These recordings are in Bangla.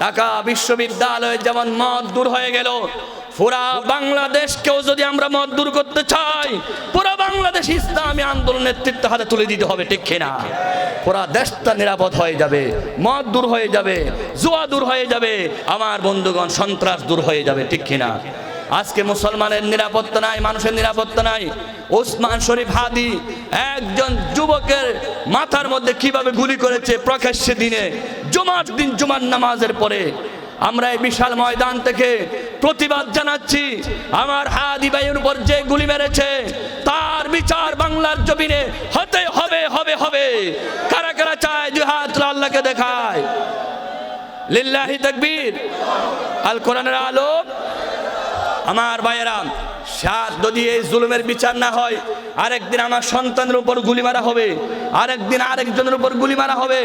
ঢাকা বিশ্ববিদ্যালয়ে যেমন মদ দূর হয়ে গেল, পুরা বাংলাদেশকেও যদি আমরা মদ দূর করতে চাই, পুরা বাংলাদেশ ইসলামী আন্দোলন নেতৃত্ব হাতে তুলে দিতে হবে, ঠিক কিনা? পুরা দেশটা নিরাপদ হয়ে যাবে, মদ দূর হয়ে যাবে, জুয়া দূর হয়ে যাবে, আমার বন্ধুগণ সন্ত্রাস দূর হয়ে যাবে, ঠিক কিনা? আজকে মুসলমানের নিরাপত্তা নাই, মানুষের নিরাপত্তা নাই। ওসমান শরীফ হাদি একজন যুবকের মাথার মধ্যে কিভাবে গুলি করেছে প্রকাশ্যে দিনে, জুমার দিন জুমার নামাজের পরে। আমরা এই বিশাল ময়দান থেকে প্রতিবাদ জানাচ্ছি, আমার হাদি ভাইয়ের উপর যে গুলি মেরেছে তার বিচার বাংলার জমিনে হতে হবে, হবে, হবে। কারা কারা চায় জিহাদ আল্লাহকে দেখায়? লিল্লাহি তাকবীর। আল কোরআনের আলো। আমার ভাইয়েরা, যদি এই জুলুমের বিচার না হয়, আরেকদিন আমার সন্তানের উপর গুলি মারা হবে, আরেকদিন আরেকজনের উপর গুলি মারা হবে।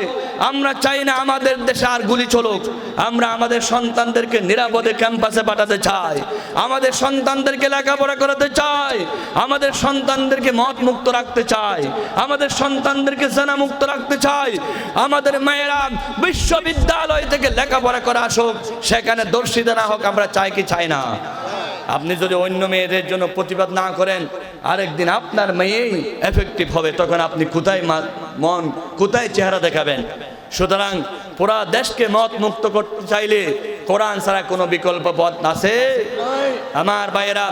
আমরা চাই না আমাদের দেশে আর গুলি চলুক। আমরা আমাদের সন্তানদেরকে নিরাপদে ক্যাম্পাসে পাঠাতে চাই, আমাদের সন্তানদেরকে লেখাপড়া করাতে চাই, আমাদের সন্তানদেরকে মদ মুক্ত রাখতে চাই, আমাদের সন্তানদেরকে জেনা মুক্ত রাখতে চাই। আমাদের মেয়েরা বিশ্ববিদ্যালয় থেকে লেখাপড়া করে আসুক, সেখানে দর্শিতা না হোক, আমরা চাই কি চাই না? আপনি যদি অন্য মেয়েদের জন্য প্রতিবাদ না করেন, আরেকদিন আপনার মেয়েই এফেক্টিভ হবে, তখন আপনি কোথায় মন, কোথায় চেহারা দেখাবেন? সুতরাং পুরা দেশকে মদ মুক্ত করতে চাইলে কোরআন ছাড়া কোনো বিকল্প পথ আছে? আমার ভাইয়েরা,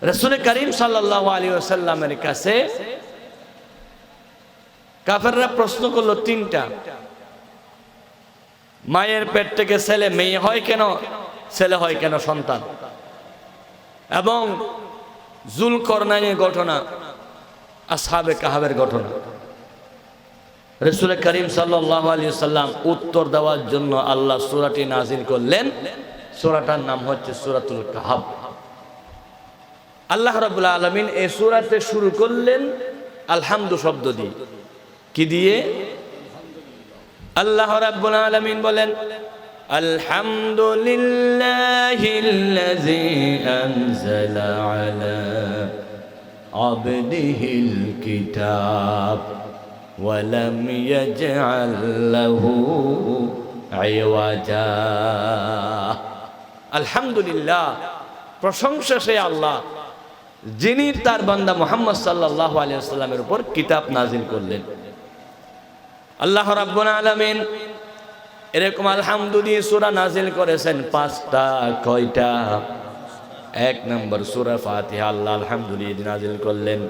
রাসূল করিম সাল্লাল্লাহু আলাইহি ওয়াসাল্লামের কাছে কাফেররা প্রশ্ন করলো তিনটা। মায়ের পেট থেকে ছেলে মেয়ে হয় কেন, ছেলে হয় কেন সন্তান? এবং যুলকরনাইনের ঘটনা, আসহাবে কাহাবের ঘটনা। রাসূল করিম সাল্লাল্লাহু আলাইহি ওয়াসাল্লাম উত্তর দেওয়ার জন্য আল্লাহ সূরাটি নাযিল করলেন। সূরাটার নাম হচ্ছে সূরাতুল কাহাব। আল্লাহ রাব্বুল আলামিন এই সূরাতে শুরু করলেন আলহামদু শব্দ দিয়ে। কি দিয়ে? আল্লাহ রাব্বুল আলামিন বলেন, আলহামদুলিল্লাহিল্লাযী আনজালা আলা আবদিহিল কিতাব ওয়া লাম ইয়াজআল লাহু ইওয়াজা। আলহামদুলিল্লাহ, প্রশংসা সেই আল্লাহ যিনি তার বান্দা মুহাম্মদ সাল্লাল্লাহু আলাইহি ওয়াসাল্লামের উপর কিতাব নাযিল করলেন। আল্লাহ রাব্বুল আলামিন এরকম আলহামদু দিয়ে সূরা নাযিল করেছেন পাঁচটা। কয়টা? এক নম্বর সূরা ফাতিহা আল্লাহ আলহামদুলিল্লাহ নাযিল করলেন,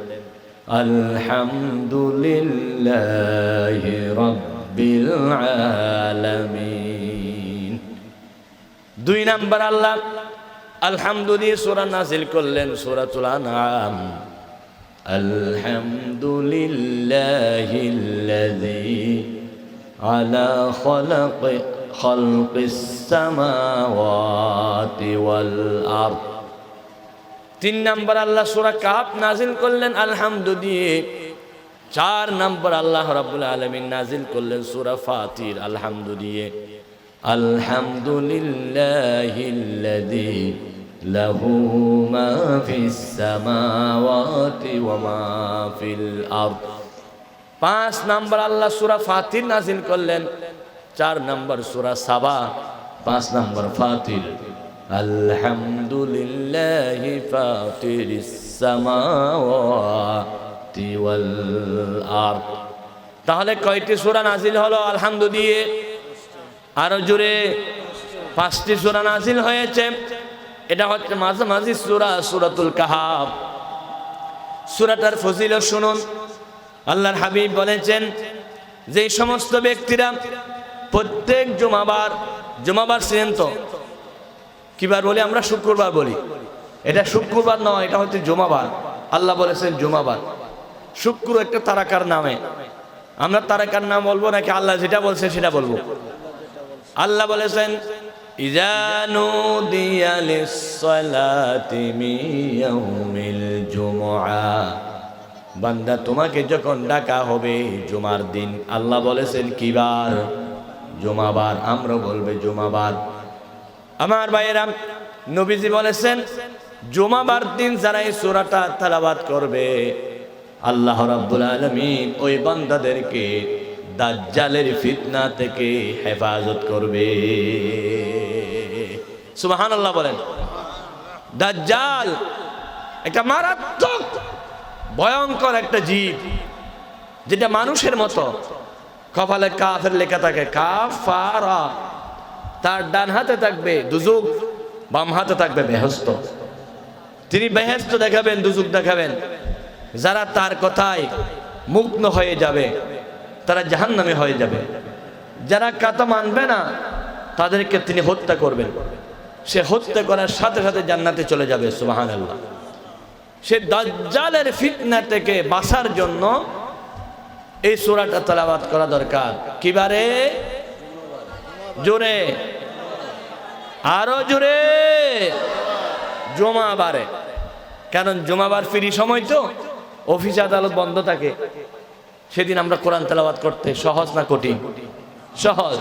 আলহামদুলিল্লাহি রাব্বিল আলামিন। দুই নম্বর আল্লাহ আলহামদু দিয়ে সূরা নাযিল করলেন সূরাতুল আনআম, আলহামদুলিল্লাহিল্লাযী আলা খালকিস সামাওয়াতি ওয়াল আরদ। তিন নম্বর আল্লাহ সূরা কাহফ নাযিল করলেন আলহামদু দিয়ে। চার নম্বর আল্লাহ রাব্বুল আলামিন নাযিল করলেন সূরা ফাতির আলহামদু দিয়ে, আলহামদুলিল্লাহিল্লাযী লাহু মা ফিস সামাওয়াতি ওয়া মা ফিল আরদ। পাঁচ নম্বর আল্লাহ সূরা ফাতির নাযিল করলেন। চার নম্বর সূরা সাবা, পাঁচ নম্বর ফাতির, আলহামদুলিল্লাহি ফাতিরিস সামাওয়াতি ওয়াল আরদ। তাহলে কয়টি সূরা নাযিল হলো আলহামদু দিয়ে? আরো জোরে, পাঁচটি সূরা নাযিল হয়েছে। এটা হচ্ছে মাঝামাঝি সূরা, সূরাতুল কাহাফ। সূরাটার ফজিলত শুনুন। আল্লাহর হাবিব বলেছেন, যে সমস্ত ব্যক্তিরা প্রত্যেক জুমাবার ছিলেন, তো কিবার বলি আমরা? শুক্রবার বলি। এটা শুক্রবার নয়, এটা হচ্ছে জুমাবার। আল্লাহ বলেছেন জুমাবার। শুক্র একটা তারাকার নামে। আমরা তারাকার নাম বলবো নাকি আল্লাহ যেটা বলছে সেটা বলবো? আল্লাহ বলেছেন, ইযা নুদিয়া লিস-সালাতি মিন ইয়াউমিল জুমআ। বান্দা, তোমাকে যখন ডাকা হবে জুমার দিন। আল্লাহ বলেছেন কি বার? জুমাবার। আমরা বলবে জুমাবার। আমার ভাইয়েরা, নবীজি বলেছেন জুমাবার দিন যারা এই সূরাটা তেলাওয়াত করবে, আল্লাহ রাব্বুল আলামিন ওই বান্দাদেরকে দাজ্জালের ফিতনা থেকে হেফাজত করবে। সুবহানাল্লাহ বলেন। দাজ্জাল একটা মারাত্মক ভয়ঙ্কর একটা জীব, যেটা মানুষের মতো কপালে কাফের লেখা থাকে কাফারা। তার ডান হাতে থাকবে দুজুক, বাম হাতে থাকবে বেহেশত। তিনি বেহেশত দেখাবেন, দুজুক দেখাবেন। যারা তার কথায় মুগ্ন হয়ে যাবে তারা জাহান্নামে হয়ে যাবে। যারা কথা মানবে না তাদেরকে তিনি হত্যা করবেন। সে হত্যা করার সাথে সাথে জান্নাতে চলে যাবে। সুবহানাল্লাহ। সে দাজ্জালের ফিতনা থেকে বাঁচার জন্য এই সূরাটা তেলাওয়াত করা দরকার। কিবারে? জোরে, আরো জোরে। জুমাবারে। কারণ জুমাবার ফ্রি সময় তো, অফিস আদালত বন্ধ থাকে। সেদিন আমরা কোরআন তেলাওয়াত করতে সহজ না কঠিন? সহজ।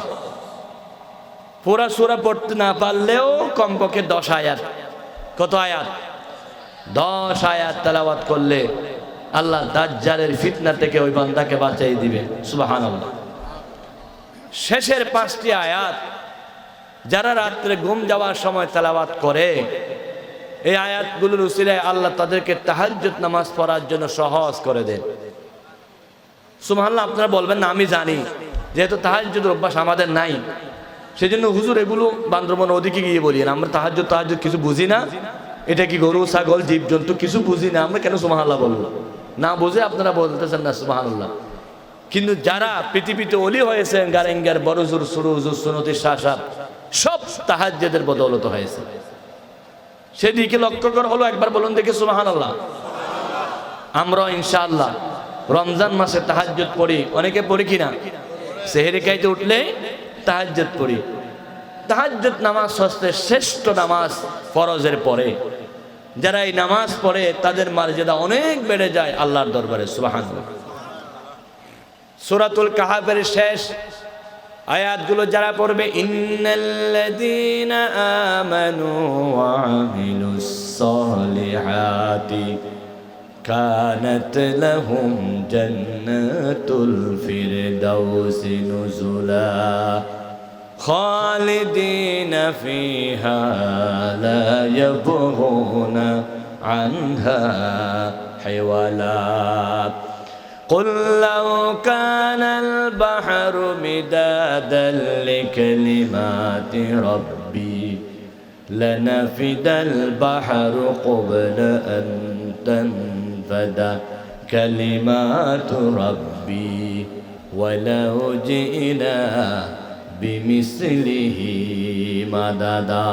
পুরা সূরা পড়তে না পারলেও কমপক্ষে 10 আয়াত। কত আয়াত? 10 আয়াত তেলাওয়াত করলে আল্লাহ দাজ্জালের ফিতনা থেকে ওই বান্দাকে বাঁচিয়ে দিবে। সুবহানাল্লাহ। শেষের 5টি আয়াত যারা রাত্রে ঘুম যাওয়ার সময় তেলাওয়াত করে, এই আয়াতগুলোর উসিলায় আল্লাহ তাদেরকে তাহাজ্জুদ নামাজ পড়ার জন্য সহজ করে দেন। সুবহানাল্লাহ। আপনারা বলবেন না আমি জানি, যেহেতু তাহাজ্জুদের অভ্যাস আমাদের নাই, সেজন্য হুজুর এগুলো বান্দরবন ওদিকে গিয়ে বলি না। আমরা তাহাজ্জুদ কিছু বুঝি না, এটা কি গরু ছাগল জীবজন্তু কিছু বুঝি না, আমরা কেন সুবহানাল্লাহ বলবো? না বুঝে আপনারা বলতেছেন না সুবহানাল্লাহ। কিন্তু যারা পৃথিবীতে ওলি হয়েছেন, গারেঙ্গার বড় হুজুর, সুরু হুজুর, সুনতি শাহ সাহেব, সব তাহাজ্জুদের বদৌলতে হয়েছে। সেদিকে লক্ষ্য করা হলো, একবার বলুন দেখে সুবহানাল্লাহ। আমরা ইনশাআল্লাহ রমজান মাসে তাহাজ্জুদ পড়ি। অনেকে পড়ি কিনা? সেহরি খাইতে উঠলে তাহাজ্জুদ পড়ি। তাহাজ্জুদ নামাজ হচ্ছে শ্রেষ্ঠ নামাজ ফরজের পরে। যারা এই নামাজ পড়ে তাদের মর্যাদা অনেক বেড়ে যায় আল্লাহর দরবারে। সুবহানাল্লাহ। সূরাতুল কাহফের শেষ আয়াতগুলো যারা পড়বে, ইন্নাল্লাযীনা আমানু ওয়া আমিলুস সালিহাতি কানাত লাহুম জান্নাতুল ফিরদাউসি নুজুলা খালিদিনা ফিহা লা ইয়াবগুনা আনহা হিওয়ালা قل لو كان البحر مدادا لكلمات ربي لنفد البحر قبل أن تنفد كلمات ربي ولو جئنا بمثله مددا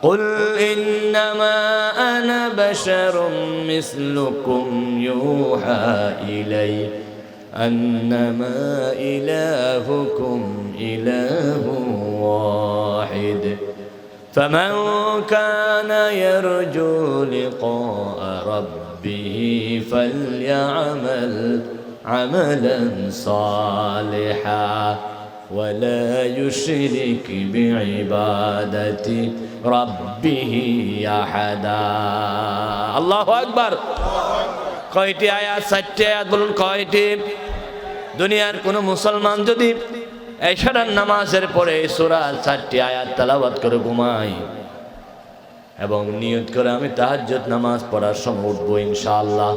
قل إنما أنا بشر مثلكم يوحى إلي أنما إلهكم إله واحد فمن كان يرجو لقاء ربه فليعمل عملا صالحا ولا يشرك بعبادة ربه أحدا الله أكبر কয়টি আয়াত? 4টি আয়াত। বলুন কয়টি? দুনিয়ার কোন মুসলমান যদি এশারার নামাজের পরে সূরার 4টি আয়াত তেলাওয়াত করে ঘুমায় এবং নিয়ত করে আমি তাহাজ্জুদ নামাজ পড়ার সময় উঠবো ইনশাআল্লাহ,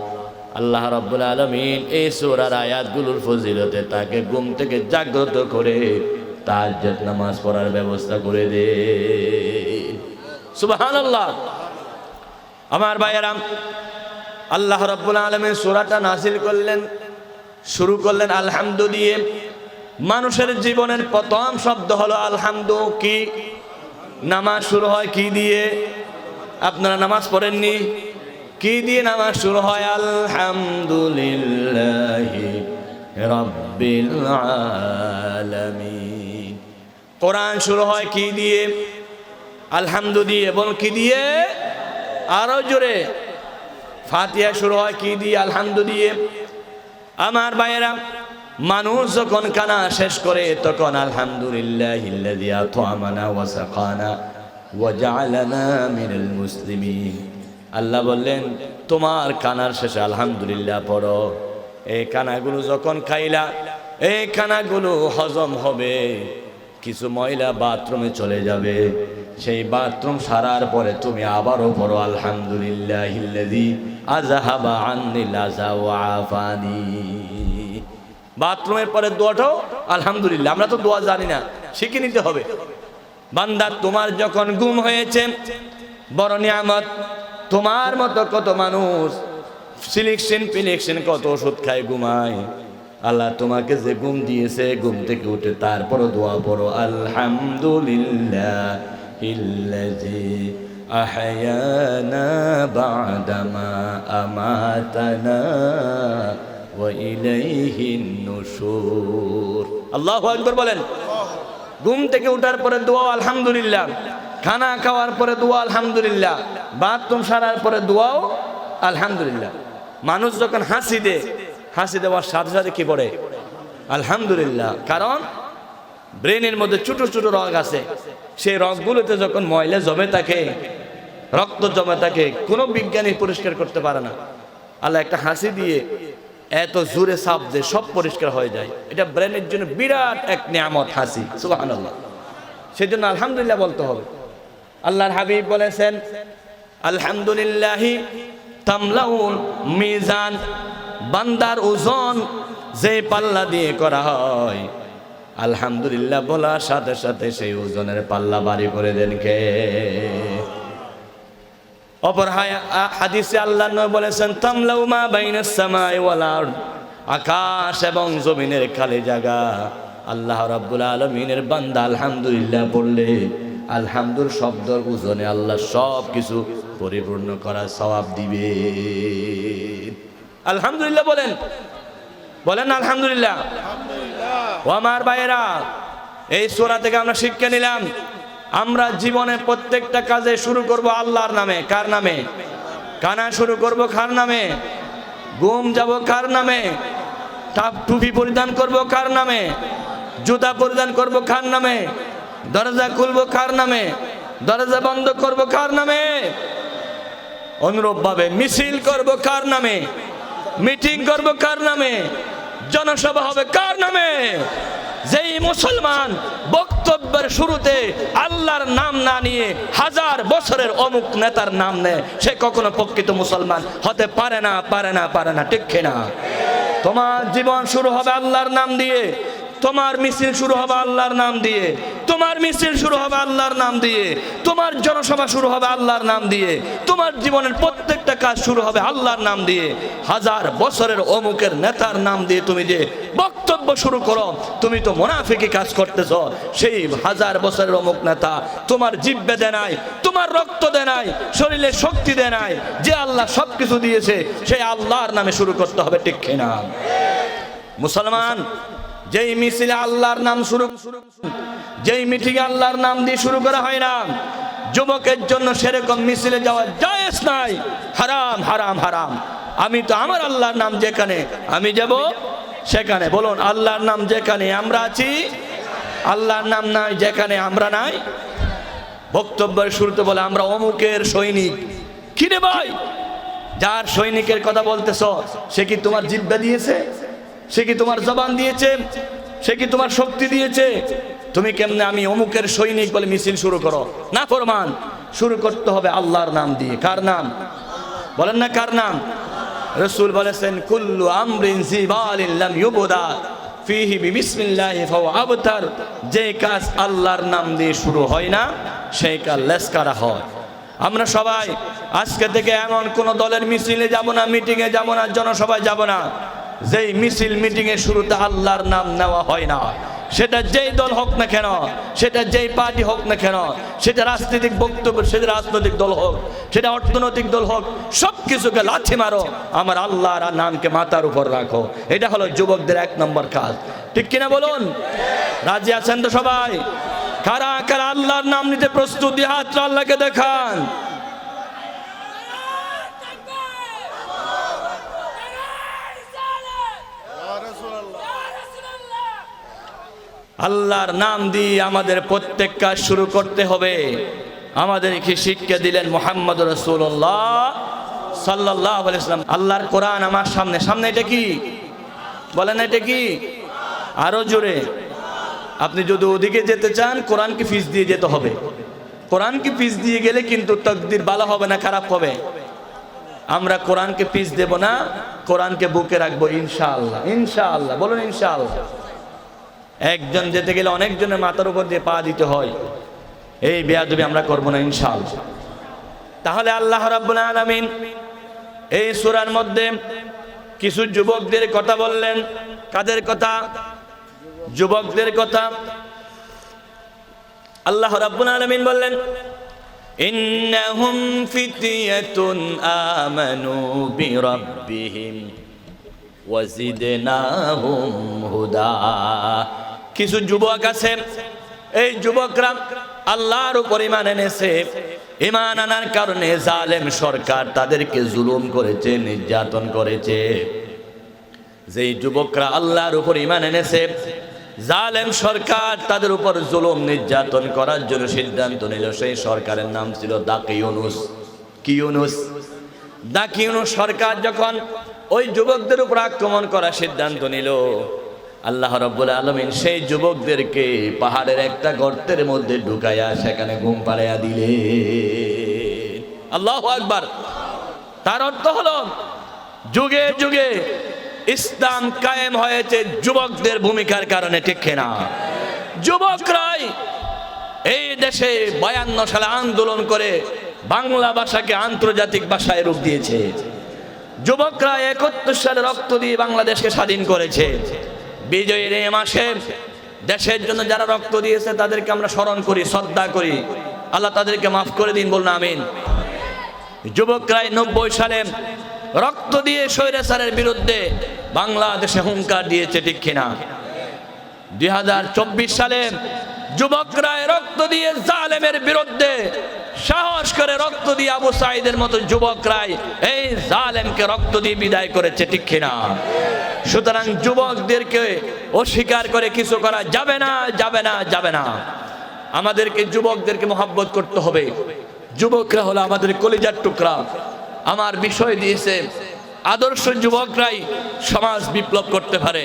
আল্লাহ রাব্বুল আলামিন এই সূরার আয়াতগুলোর ফজিলতে তাকে ঘুম থেকে জাগ্রত করে তাহাজ্জুদ নামাজ পড়ার ব্যবস্থা করে দে। সুবহানাল্লাহ। আমার ভাইয়েরা, আল্লাহ রাব্বুল আলামিন সূরাটা নাযিল করলেন, শুরু করলেন আলহামদু দিয়ে। মানুষের জীবনের প্রথম শব্দ হলো আলহামদু। কি? নামাজ শুরু হয় কি দিয়ে? আপনারা নামাজ পড়েননি? কি দিয়ে নামাজ শুরু হয়? আলহামদুলিল্লাহি রাব্বিল আলামিন। কোরআন শুরু হয় কি দিয়ে? আলহামদু দিয়ে। এবং কি দিয়ে? আরো জোরে। ফাতিহা শুরু হয় কি দিয়ে? আলহামদু দিয়ে। আমার ভাইয়েরা, মানুষ যখন কানা শেষ করে তখন আলহামদুলিল্লাহিল্লাযী আত'আমানা ওয়া সাকানা ওয়া জা'আলানা মিনাল মুসলিমিন। আল্লাহ বললেন তোমার কানার শেষে আলহামদুলিল্লাহ পড়ো। এই কানাগুলো যখন খাইলা, এই কানাগুলো হজম হবে, কিছু ময়লা বাথরুমে চলে যাবে, সেই বাথরুম সারার পরে তুমি আবারও পড়ো আলহামদুলিল্লাহিল্লাযী আযহাবা আন্নিল আযা ওয়া আফানি। বাথরুমের পরে দোয়াটাও আলহামদুলিল্লাহ। আমরা তো দোয়া জানি না, শিখে নিতে হবে। বান্দা তোমার যখন গুম হয়েছে বড় নিয়ামত। তোমার মতো কত মানুষ সিলেকশন কত ওষুধ খায় ঘুমায়। আল্লাহ তোমাকে যে ঘুম দিয়েছে, ঘুম থেকে উঠে তারপরও দোয়া পড়ো আলহামদুলিল্লাহিল্লাযী আহয়ানা বা'দামা আমাতানা ওয়া ইলাইহিন নুশুর। আল্লাহু আকবার বলেন। ঘুম থেকে উঠার পরে দোয়া আলহামদুলিল্লাহ, খানা খাওয়ার পরে দোয়া আলহামদুলিল্লাহ, বাথরুম সারার পরে দোয়াও আলহামদুলিল্লাহ। মানুষ যখন হাসি দেওয়ার সাথে সাথে কি পড়ে আলহামদুলিল্লাহ। কারণ ব্রেনের মধ্যে ছোট ছোট রগ আছে, সেই রগগুলোতে যখন ময়লা জমে থাকে, রক্ত জমে থাকে, কোনো বিজ্ঞানী পরিষ্কার করতে পারে না। আল্লাহ একটা হাসি দিয়ে এত জোরে চাপ দিয়ে সব পরিষ্কার হয়ে যায়। এটা ব্রেনের জন্য বিরাট এক নিয়ামত হাসি, সুবহানাল্লাহ। সেজন্য আলহামদুলিল্লাহ বলতে হবে। আল্লাহর হাবিব বলেছেন আলহামদুলিল্লাহি তামলাউল মিজান। বান্দার ওজন যে পাল্লা দিয়ে করা হয়, আলহামদুলিল্লাহ বলার সাথে সাথে সেই ওজনের পাল্লা ভারী করে দেন কে? অপর হাদিসে আল্লাহ নবী বলেছেন তামলাউ মা বাইনাস সামাই ওয়াল আরদ। আকাশ এবং জমিনের খালি জায়গা আল্লাহ রাব্বুল আলামিনের বান্দা আলহামদুলিল্লাহ বললে, আলহামদুল শব্দের ওজনে আল্লাহ সব কিছু পরিপূর্ণ করার সওয়াব দিবে। আলহামদুলিল্লাহ বলেন আলহামদুলিল্লাহ। ও আমার ভাইয়েরা, এই সূরা থেকে আমরা শিক্ষা নিলাম, আমরা জীবনের প্রত্যেকটা কাজে শুরু করব আল্লাহর নামে। কার নামে? কানা শুরু করব কার নামে? ঘুম যাব কার নামে? টুপি পরিধান করব কার নামে? জুতা পরিধান করব কার নামে? দরজা খুলব কার নামে? দরজা বন্ধ করব কার নামে? অনুরূপ ভাবে মিছিল করব কার নামে? মিটিং করব কার নামে? জনসভা হবে কার নামে? যেই মুসলমান বক্তব্যের শুরুতে আল্লাহর নাম না নিয়ে হাজার বছরের অমুক নেতার নাম নেয়, সে কখনো প্রকৃত মুসলমান হতে পারে না। ঠিক কিনা? তোমার জীবন শুরু হবে আল্লাহর নাম দিয়ে, তোমার মিছিল শুরু হবে আল্লাহর নাম দিয়ে, তোমার মিছিল শুরু হবে আল্লাহর নাম দিয়ে, তোমার জনসভা শুরু হবে আল্লাহর নাম দিয়ে, তোমার জীবনের প্রত্যেকটা কাজ শুরু হবে আল্লাহর নাম দিয়ে। হাজার বছরের অমুকের নেতার নাম দিয়ে তুমি যে বক্তব্য শুরু করো, তুমি তো মুনাফিকি কাজ করতেছ। সেই হাজার বছরের অমুক নেতা তোমার জিহ্বা দেয় নাই, তোমার রক্ত দেয় নাই, শরীরে শক্তি দেয় নাই। যে আল্লাহ সবকিছু দিয়েছে সেই আল্লাহর নামে শুরু করতে হবে। ঠিক কিনা? মুসলমান, যেই মিছিলে আল্লাহর নাম যেই মিটিং আল্লাহর নাম দিয়ে শুরু করা হয় না, যুবকের জন্য সেরকম মিছিলে যাওয়া জায়েজ নাই। হারাম হারাম হারাম। আমি তো আমার আল্লাহর নাম যেখানে আমি যাব সেখানে। বলুন, আল্লাহর নাম যেখানে আমরা আছি, আল্লাহর নাম নাই যেখানে আমরা নাই। বক্তব্যের শুরুতে বলে আমরা অমুকের সৈনিক। কি রে ভাই, যার সৈনিকের কথা বলতেছ সে কি তোমার জিহ্বা দিয়েছে? সে কি তোমার জবান দিয়েছে? সে কি তোমার শক্তি দিয়েছে? তুমি কেমনে আমি অমুকের সৈনিক বলে মিছিল শুরু করো? না ফরমান। শুরু করতে হবে আল্লাহর নাম দিয়ে। কার নাম? বলেন না কার নাম? রাসূল বলেছেন কুল্লু আমরিন জিবালিন লাম ইউবদা ফিহি বিসমিল্লাহি ফাহুয়া আবতার। যে কাজ আল্লাহর নাম দিয়ে শুরু হয় না সেই কাজ লেসকারা হয়। আমরা সবাই আজকে থেকে এমন কোন দলের মিছিলে যাব না, মিটিংয়ে যাব না, জনসভায় যাব না যেই মিছিল মিটিংয়ের শুরুতে আল্লাহর নাম নেওয়া হয় না। সেটা যেই দল হোক না কেন, সেটা যেই পার্টি হোক না কেন, সেটা রাজনৈতিক বক্তব্য, সেটা রাজনৈতিক দল হোক, সেটা অর্থনৈতিক দল হোক, সব কিছুকে লাথি মারো, আমার আল্লাহর নামকে মাথার উপর রাখো। এটা হলো যুবকদের 1 নম্বর কাজ। ঠিক কিনা বলুন? রাজি আছেন তো সবাই? কারা কারা আল্লাহর নাম নিতে প্রস্তুত? হাতটা আল্লাহকে দেখান। আল্লাহর নাম দিয়ে আমাদের প্রত্যেক কাজ শুরু করতে হবে। আমাদেরকে শিক্ষা দিলেন মুহাম্মদ রাসূলুল্লাহ সাল্লাল্লাহু আলাইহি ওয়াসাল্লাম। আল্লাহর কোরআন আমার সামনে। সামনে এটা কি বলেন? এটা কি? আরো জোরে। আপনি যদি ওদিকে যেতে চান কোরআনকে ফিস দিয়ে যেতে হবে। কোরআনকে পিস দিয়ে গেলে কিন্তু তাকদীর ভালো হবে না, খারাপ হবে। আমরা কোরআনকে পিস দেব না, কোরআনকে বুকে রাখবো ইনশাআল্লাহ। ইনশাআল্লাহ বলুন ইনশাআল্লাহ। একজন যেতে গেলে অনেকজনের মাথার উপর দিয়ে পা দিতে হয়, এই বেয়াদবি আমরা করব না ইনশাআল্লাহ। তাহলে আল্লাহ রাব্বুল আলামিন এই সূরার মধ্যে কিছু যুবকদের কথা বললেন। কাদের কথা? যুবকদের কথা। আল্লাহ রাব্বুল আলামিন বললেন, ইন্নাহুম ফিতয়াতুন আমানু বিরাব্বিহিম ওয়াজিদনাহুম হুদা। কিছু যুবক আছে, এই যুবকরা আল্লাহর উপর ঈমান এনেছে। ঈমান আনার কারণে জালেম সরকার তাদেরকে জুলুম করেছে, নির্যাতন করেছে। যেই যুবকরা আল্লাহর উপর ঈমান এনেছে, জালেম সরকার তাদের উপর জুলুম নির্যাতন করার জন্য সিদ্ধান্ত নিল। সেই সরকারের নাম ছিল দাকি ইউনুস। কি ইউনুস? দাকি ইউনুস সরকার যখন ওই যুবকদের উপর আক্রমণ করার সিদ্ধান্ত নিল, আল্লাহ রাব্বুল আলামিন সেই যুবকদেরকে পাহাড়ের একটা গর্তের মধ্যে ঢুকাইয়া সেখানে ঘুম পাড়াইয়া দিলে। আল্লাহু আকবার। তার অর্থ হলো যুগে যুগে ইসলাম কায়েম হয়েছে যুবকদের ভূমিকার কারণে, ঠিক কিনা? যুবকরাই এই দেশে 52 সালে আন্দোলন করে বাংলা ভাষাকে আন্তর্জাতিক ভাষায় রূপ দিয়েছে। যুবকরা 71 সালে রক্ত দিয়ে বাংলাদেশকে স্বাধীন করেছে। বিজয়ের এই মাসে দেশের জন্য যারা রক্ত দিয়েছে তাদেরকে আমরা স্মরণ করি, শ্রদ্ধা করি। আল্লাহ তাদেরকে মাফ করে দিন, বলুন আমিন। যুবকরাই 90 সালে রক্ত দিয়ে স্বৈরাচারের বিরুদ্ধে বাংলাদেশে হুঙ্কার দিয়েছে, ঠিক কিনা? 2024 সালে যুবকরাই রক্ত দিয়ে জালেমের বিরুদ্ধে সাহস করে রক্ত দিয়ে আবু সাঈদের মতো যুবকরাই এই জালেমকে রক্ত দিয়ে বিদায় করেছে, ঠিক কিনা? সুতরাং যুবকদেরকে অস্বীকার করে কিছু করা যাবে না, যাবে না, যাবে না। আমাদেরকে যুবকদেরকে মহব্বত করতে হবে। যুবকরা হলো আমাদের কলিজার টুকরা। আমার বিষয় দিয়েছে আদর্শ যুবকরাই সমাজ বিপ্লব করতে পারে।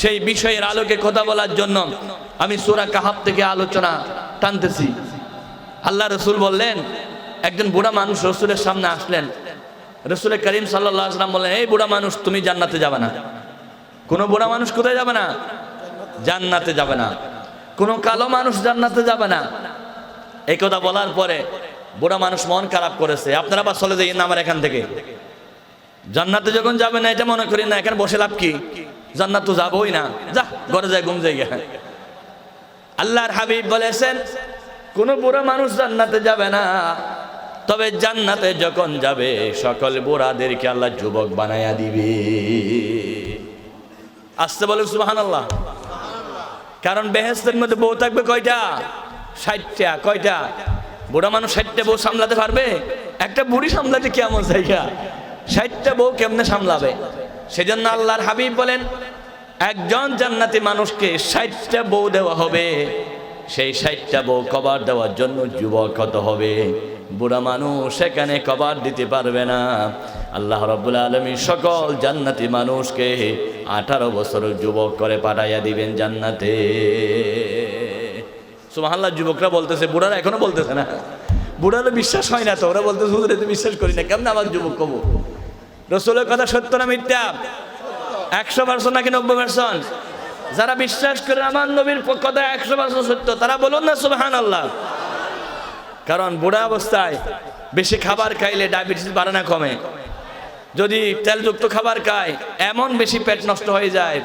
সেই বিষয়ের আলোকে কথা বলার জন্য আমি সূরা কাহাফ থেকে আলোচনা টানতেছি। আল্লাহ রসুল বললেন, একজন বুড়া মানুষ রসুলের সামনে আসলেন। রসুল করিম সাল্লাল্লাহু আলাইহি ওয়াসাল্লাম বললেন, এই বুড়া মানুষ, তুমি জান্নাতে যাবে না। কোন বুড়া মানুষ কোথায় যাবে না? জান্নাতে যাবে না। কোন কালো মানুষ জান্নাতে যাবে না। এই কথা বলার পরে বুড়া মানুষ মন খারাপ করেছে। আপনারা আবার চলে যাই না আমার এখান থেকে। জান্নাতে যখন যাবে না এটা মনে করি না, এখানে বসে লাভ কি? জান্নাত তো যাবোই না, যা ঘরে যায়, ঘুম যাই। আল্লাহর হাবিব বলেছেন, কোন বুড়া মানুষ জান্নাতে যাবে না। তবে জান্নাতে যখন যাবে সকল বুড়াদেরকে আল্লাহ যুবক বানায়া দিবে। আসতে বলে সুবহানাল্লাহ। কারণ বেহেশতের মধ্যে বউ থাকবে কয়টা? 60টা। কয়টা? বুড়া মানুষ 60টা বউ সামলাতে পারবে? একটা বুড়ি সামলাতে কেমন জায়গা? 60টা বউ কেমনে সামলাবে? সেজন্য আল্লাহর হাবিব বলেন, একজন জান্নাতি মানুষকে 60টা বউ দেওয়া হবে। সেই 60টা বউ কভার দেওয়ার জন্য যুবক হতে হবে। বুড়া মানুষ সেখানে কভার দিতে পারবে না। আল্লাহ রাব্বুল আলামিন সকল জান্নাতি মানুষকে 18 বছরের যুবক করে পাঠাইয়া দিবেন জান্নাতে। সুবহানাল্লাহ। যুবকরা বলতেছে, বুড়ারা এখনো বলতেছে না। বুড়ারা বিশ্বাস হয় না তো, ওরা বলতেছে হুজুর এতে বিশ্বাস করি না, কেমন আমার যুবক কব? রসুলের কথা সত্য না মিথ্যা? 100% নাকি 90%? যারা বিশ্বাস করে আমার নবীর কথা 100% সত্য, তারা বলুন না সুবহানাল্লাহ। কারণ বুড়া অবস্থায় বেশি খাবার খাইলে ডায়াবেটিস বাড়ে না কমে? যদি তেলযুক্ত খাবার খায় এমন বেশি পেট নষ্ট হয়ে যায়,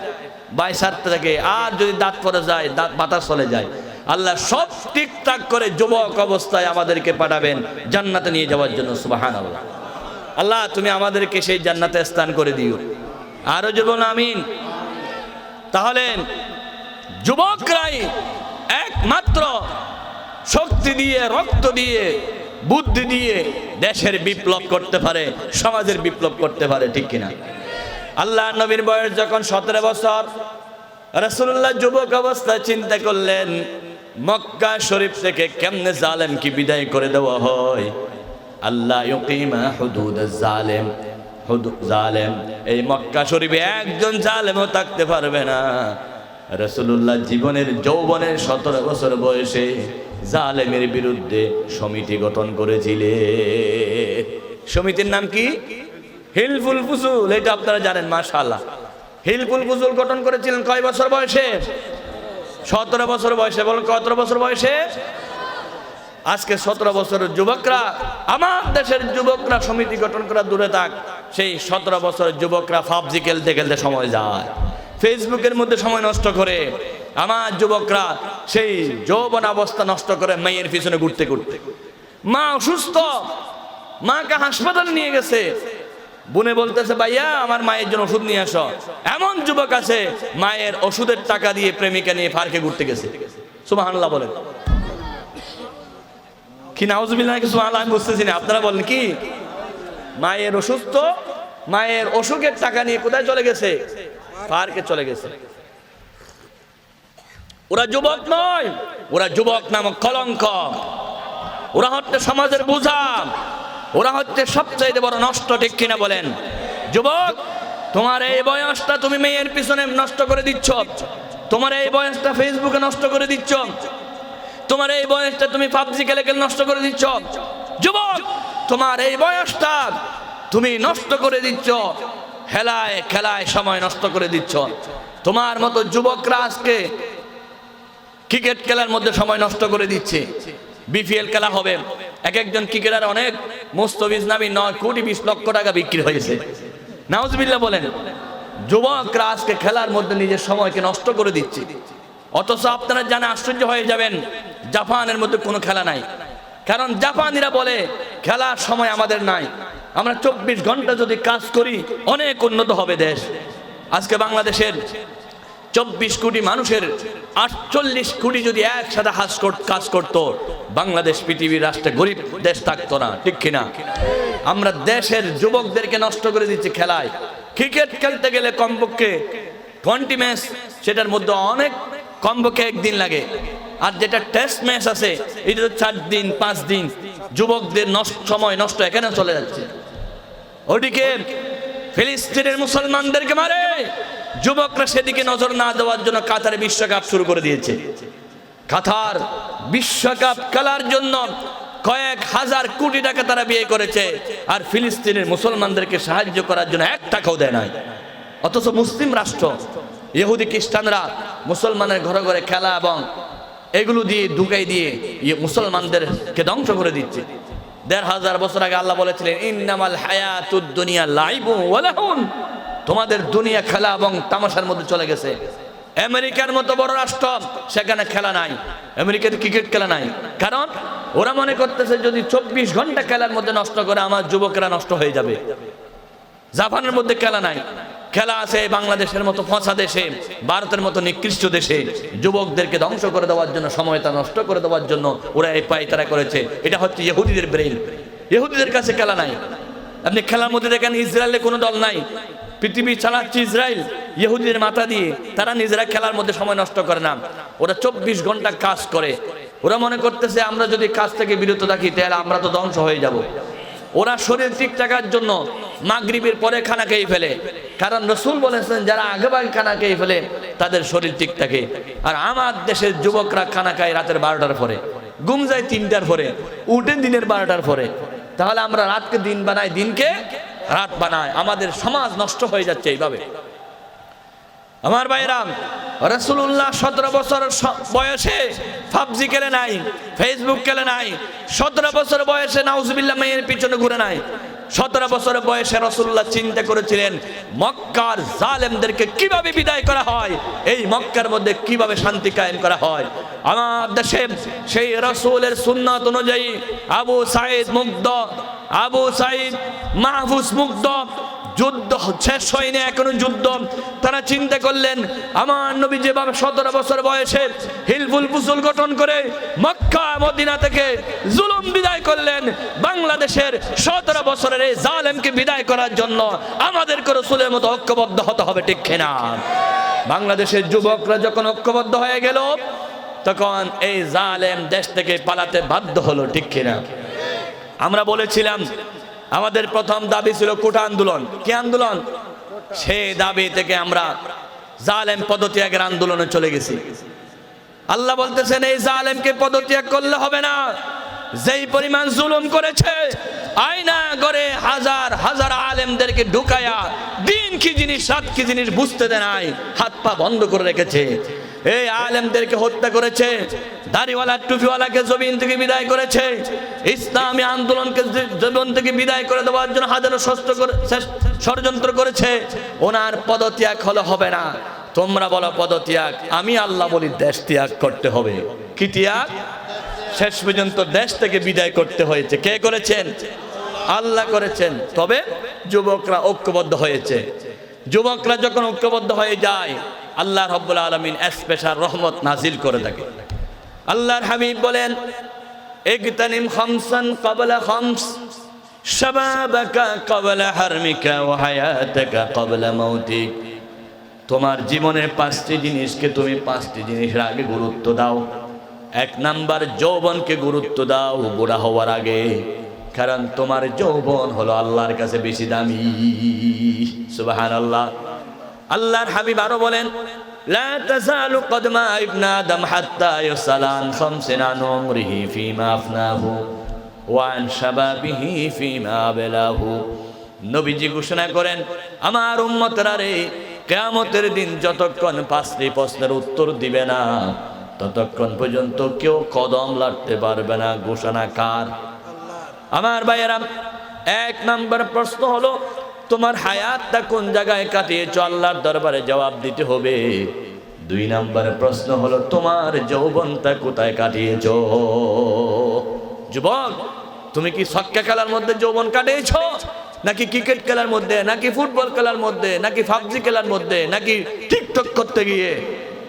বাই সারতে থাকে। আর যদি দাঁত পড়ে যায়, দাঁত বাতাস চলে যায়। আল্লাহ সব ঠিকঠাক করে যুবক অবস্থায় আমাদেরকে পাঠাবেন জান্নাতে নিয়ে যাওয়ার জন্য। সুবহানাল্লাহ। আল্লাহ তুমি আমাদেরকে সেই জান্নাতে স্থান করে দিও। আরো বলুন আমিন। তাহলে যুবকরাই একমাত্র শক্তি দিয়ে, রক্ত দিয়ে, বুদ্ধি দিয়ে দেশের বিপ্লব করতে পারে, সমাজের বিপ্লব করতে পারে, ঠিক কিনা? আল্লাহ নবীর বয়স যখন 17 বছর, রাসূলুল্লাহ যুবক অবস্থায় চিন্তা করলেন মক্কা শরীফ থেকে কেমনে জালেম কি বিদায় করে দেওয়া হয়। আল্লাহ ইউকিমা হুদুদাজ জালেম, জালেম এই মক্কা শরীফে একজন জালেমও থাকতে পারবে না। রাসূলুল্লাহ জীবনের যৌবনের 17 বছর বয়সে জালেমের বিরুদ্ধে সমিতি গঠন করেছিলেন। সমিতির নাম কি? হিলফুল ফুসুল। এটা আপনারা জানেন, মাশাআল্লাহ। হিলফুল ফুসুল গঠন করেছিলেন কয় বছর বয়সে? 17 বছর বয়সে। বলুন কত বছর বয়সে? আজকে 17 বছরের যুবকরা, আমার দেশের যুবকরা সমিতি গঠন করা দূরে থাক, সেই 17 বছরের যুবকরা পাবজি খেলতে খেলতে সময় যায়, ফেসবুকের মধ্যে সময় নষ্ট করে। আমার যুবকরা সেই যৌবন অবস্থা নষ্ট করে মেয়ের পিছনে ঘুরতে ঘুরতে। মা অসুস্থ, মাকে হাসপাতালে নিয়ে গেছে, বোনে বলতেছে ভাইয়া আমার মায়ের জন্য ওষুধ নিয়ে আসো। এমন যুবক আছে মায়ের ওষুধের টাকা দিয়ে প্রেমিকা নিয়ে পার্কে ঘুরতে গেছে। সুবহানাল্লাহ বলেন কি নাউজুবিল্লাহ নাকি সুবহানাল্লাহ? আমি বুঝতেছি না, আপনারা বলেন কি? মায়ের অসুস্থ, মায়ের অসুখের টাকা নিয়ে কোথায় চলে গেছে? পার্কে চলে গেছে। ওরা যুবক নয়, ওরা যুবক নামক কলঙ্ক, ওরা হচ্ছে সমাজের বোঝা, ওরা হচ্ছে সবচাইতে বড় নষ্ট। ঠিক কিনা বলেন? যুবক, তোমার এই বয়সটা তুমি মেয়ের পিছনে নষ্ট করে দিচ্ছ, তোমার এই বয়সটা ফেসবুকে নষ্ট করে দিচ্ছ, তোমার এই বয়সটা তুমি পাবজি খেলে খেলে নষ্ট করে দিচ্ছ। যুবক, তোমার এই বয়সটা তুমি নষ্ট করে দিচ্ছ, খেলায় খেলায় সময় নষ্ট করে দিচ্ছ। তোমার মতো যুবকরা আজকে ক্রিকেট খেলার মধ্যে সময় নষ্ট করে দিচ্ছে। বিপিএল খেলা হবে, এক একজন ক্রিকেটার অনেক মুস্তাফিজ নামী 9 কোটি 20 লক্ষ টাকা বিক্রি হয়েছে। নাউজুবিল্লাহ বলেন। যুবকরা আজকে খেলার মধ্যে নিজের সময়কে নষ্ট করে দিচ্ছে। অথচ আপনারা জানে আশ্চর্য হয়ে যাবেন, জাপানের মধ্যে কোনো খেলা নাই। কারণ জাপানিরা বলে খেলার সময় আমাদের নাই, আমরা 24 ঘন্টা যদি কাজ করি অনেক উন্নত হবে দেশ। আজকে বাংলাদেশের 24 কোটি মানুষের 48 কোটি যদি একসাথে কাজ করত, বাংলাদেশ পৃথিবীর রাষ্ট্রে গরিব দেশ থাকতো না। ঠিক কিনা? আমরা দেশের যুবকদেরকে নষ্ট করে দিচ্ছি খেলায়। ক্রিকেট খেলতে গেলে কমপক্ষে 20 ম্যাচ, সেটার মধ্যে অনেক কমপক্ষে 1 দিন লাগে। আর যেটা টেস্ট ম্যাচ আছে এটা তো 4 দিন 5 দিন। যুবকদের সময় নষ্ট এখানে চলে যাচ্ছে। ওদিকে ফিলিস্তিনের মুসলমানদেরকে মারে, যুবকরা সেদিকে নজর না দেওয়ার জন্য কাতারে বিশ্বকাপ শুরু করে দিয়েছে। কাতার বিশ্বকাপ খেলার জন্য কয়েক হাজার কোটি টাকা তারা ব্যয় করেছে, আর ফিলিস্তিনের মুসলমানদেরকে সাহায্য করার জন্য 1 টাকাও দেয় নাই। অথচ মুসলিম রাষ্ট্র ইহুদি খ্রিস্টানরা মুসলমানের ঘরে ঘরে খেলা এবং এগুলো দিয়ে ঢুকাই দিয়ে মুসলমানদেরকে ধ্বংস করে দিচ্ছে। 1500 বছর আগে আল্লাহ বলেছিলেন ইন্নামাল হায়াতুদ দুনিয়া লাইবুন ওয়া লাহুন, তোমাদের দুনিয়া খেলা এবং তামাশার মধ্যে চলে গেছে। আমেরিকার মতো বড় রাষ্ট্র, সেখানে খেলা নাই, আমেরিকাতে ক্রিকেট খেলা নাই। কারণ ওরা মনে করতেছে যদি 24 ঘন্টা খেলার মধ্যে নষ্ট করে আমার যুবকেরা নষ্ট হয়ে যাবে। জাপানের মধ্যে খেলা নাই, খেলা আছে বাংলাদেশের মতো ফসা দেশে, ভারতের মতো নিকৃষ্ট দেশে। যুবকদেরকে ধ্বংস করে দেওয়ার জন্য, সময়টা নষ্ট করে দেওয়ার জন্য ওরা এই পায়তারা করেছে। এটা হচ্ছে ইহুদিদের ব্রেইন। ইহুদিদের কাছে খেলা নাই। আপনি খেলার মধ্যে দেখেন ইসরায়েলে কোনো দল নাই, পৃথিবী চালাচ্ছে ইসরায়েল ইহুদিদের মাথা দিয়ে। তারা নিজেরা খেলার মধ্যে সময় নষ্ট করে না, ওরা 24 ঘন্টা কাজ করে। ওরা মনে করতেছে আমরা যদি কাজ থেকে বিরত থাকি তাহলে আমরা তো ধ্বংস হয়ে যাব। ওরা শরীর ঠিক থাকার জন্য মাগরিবের পরে খানা খেয়ে ফেলে, কারণ রাসূল বলেছেন যারা আগেভাগে খানা খেয়ে ফেলে তাদের শরীর ঠিক থাকে। আর আমার দেশের যুবকরা খানা খায় রাতের 12টার পরে, ঘুম যায় 3টার পরে, উঠে দিনের 12টার পরে। তাহলে আমরা রাতকে দিন বানাই, দিনকে রাত বানায়। আমাদের সমাজ নষ্ট হয়ে যাচ্ছে এইভাবে। আমার ভাইরা, রাসূলুল্লাহ 17 বছর বয়সে পাবজি খেলে নাই, ফেসবুক খেলে নাই। 17 বছর বয়সে নাউজুবিল্লাহ মেয়ের পিছনে ঘুরে নাই। 17 বছর বয়সে রাসূলুল্লাহ চিন্তা করেছিলেন মক্কার জালেমদেরকে কিভাবে বিদায় করা হয়, এই মক্কার মধ্যে কিভাবে শান্তি কায়েম করা হয়। আমার দেশে সেই রাসূলের সুন্নাত অনুযায়ী আবু সাঈদ মুগ্ধ, আবু সাঈদ মাহফুজ মুগ্ধ। যুদ্ধ শেষ হয়নি, এখনো যুদ্ধ। তারা চিন্তা করলেন আমার নবী যেভাবে 17 বছর বয়সে হিলফুল ফুসুল গঠন করে মক্কা মদিনা থেকে জুলুম বিদায় করলেন, বাংলাদেশের 17 বছরের এই জালেমকে বিদায় করার জন্য আমাদেরকে রাসূলের মতো ঐক্যবদ্ধ হতে হবে। ঠিক কিনা? বাংলাদেশের যুবকরা যখন ঐক্যবদ্ধ হয়ে গেল তখন এই জালেম দেশ থেকে পালাতে বাধ্য হলো। ঠিক কিনা? আমরা বলেছিলাম আমাদের প্রথম দাবি ছিল কোটা আন্দোলন। কি আন্দোলন? সেই দাবি থেকে আমরা জালেম পদত্যাগের আন্দোলনে চলে গেছে। আল্লাহ বলতেছেন এই জালেমকে পদত্যাগ করলে হবে না। যেই পরিমাণ জুলুম করেছে, আয়না করে হাজার হাজার আলেমদেরকে ঢুকায়া দিন কি জিনিস রাত কি জিনিস বুঝতে দেয় নাই, হাত পা বন্ধ করে রেখেছে। এই আলেমদেরকে হত্যা করেছে, দাড়িওয়ালা টুপিওয়ালাকে জমিন থেকে বিদায় করেছে, ইসলামী আন্দোলনকে জমিন থেকে বিদায় করে দেওয়ার জন্য হাজারো ষড়যন্ত্র করেছে। ওনার পদত্যাগ হলে হবে না। তোমরা বলো পদত্যাগ, আমি আল্লাহ বলি দেশ ত্যাগ করতে হবে। কি ত্যাগ? শেষ পর্যন্ত দেশ থেকে বিদায় করতে হয়েছে। কে করেছেন? আল্লাহ করেছেন। তবে যুবকরা ঐক্যবদ্ধ হয়েছে। যুবকরা যখন ঐক্যবদ্ধ হয়ে যায়, আল্লাহ রাব্বুল আলামিন স্পেশাল রহমত নাজিল করে থাকে। আল্লাহর হাবিব বলেন, ইগতানিম খামসান ক্বাবলা খামস, শাবাবাকা ক্বাবলা হারমিকা ওয়া হায়াতাকা ক্বাবলা মাউতিক। তোমার জীবনের 5টি জিনিসকে তুমি 5টি জিনিসের আগে গুরুত্ব দাও। 1 নাম্বার, যৌবনকে গুরুত্ব দাও বুড়া হওয়ার আগে, কারণ তোমার যৌবন হলো আল্লাহর কাছে বেশি দামি। সুবহানাল্লাহ। আল্লাহর হাবিব আরো বলেন, লা তাযালু কদমা ইবনে আদম হাত্তা ইউসালান খামসিন আন উমরিহি ফিমা আফনাহু ওয়া আন শাবাবিহি ফিমা আবলাহু। নবীজি ঘোষণা করেন, আমার উম্মতরা রে, কিয়ামতের দিন যতক্ষণ 5টি প্রশ্নের উত্তর দিবে না, ততক্ষণ পর্যন্ত কেউ কদম লাড়তে পারবে না। ঘোষণা কার? আমার ভাইয়েরা, 1 নাম্বার প্রশ্ন হলো তোমার হায়াতটা কোন জায়গায় কাটিয়েছো, আল্লাহর দরবারে জবাব দিতে হবে। 2 নাম্বার প্রশ্ন হলো তোমার যৌবনটা কোথায় কাটিয়েছো। যুবক, তুমি কি ছক্কা খেলার মধ্যে যৌবন কাটিয়েছো, নাকি ক্রিকেট খেলার মধ্যে, নাকি ফুটবল খেলার মধ্যে, নাকি পাবজি খেলার মধ্যে, নাকি টিকটক করতে গিয়ে?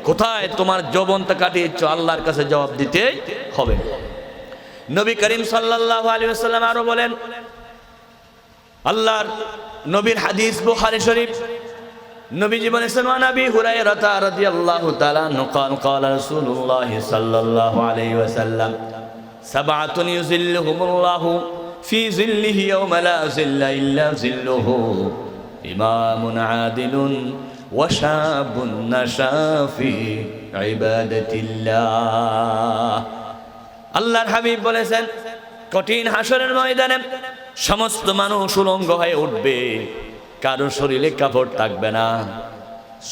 কোথায় তোমার যৌবনটা কাটিয়েছো, আল্লাহর কাছে জবাব দিতে হবে। নবী করিম সাল্লাল্লাহু আলাইহি ওয়াসাল্লাম আরো বলেন, আল্লাহর নবীর হাদিস বুখারী শরীফ, নবীজি বলেছেন, ওয়া নবী হুরায়রা রাদিয়াল্লাহু তাআলা আনহু قال رسول الله صلى الله عليه وسلم سبعة يظلهم الله في ظله يوم لا ظل إلا ظله إمام عادل وشاب نشأ في عبادة الله। আল্লাহর হাবিব বলেছেন, কঠিন হাসরের ময়দানে সমস্ত মানুষ উলঙ্গ হয়ে উঠবে, কারো শরীরে কাপড় থাকবে না,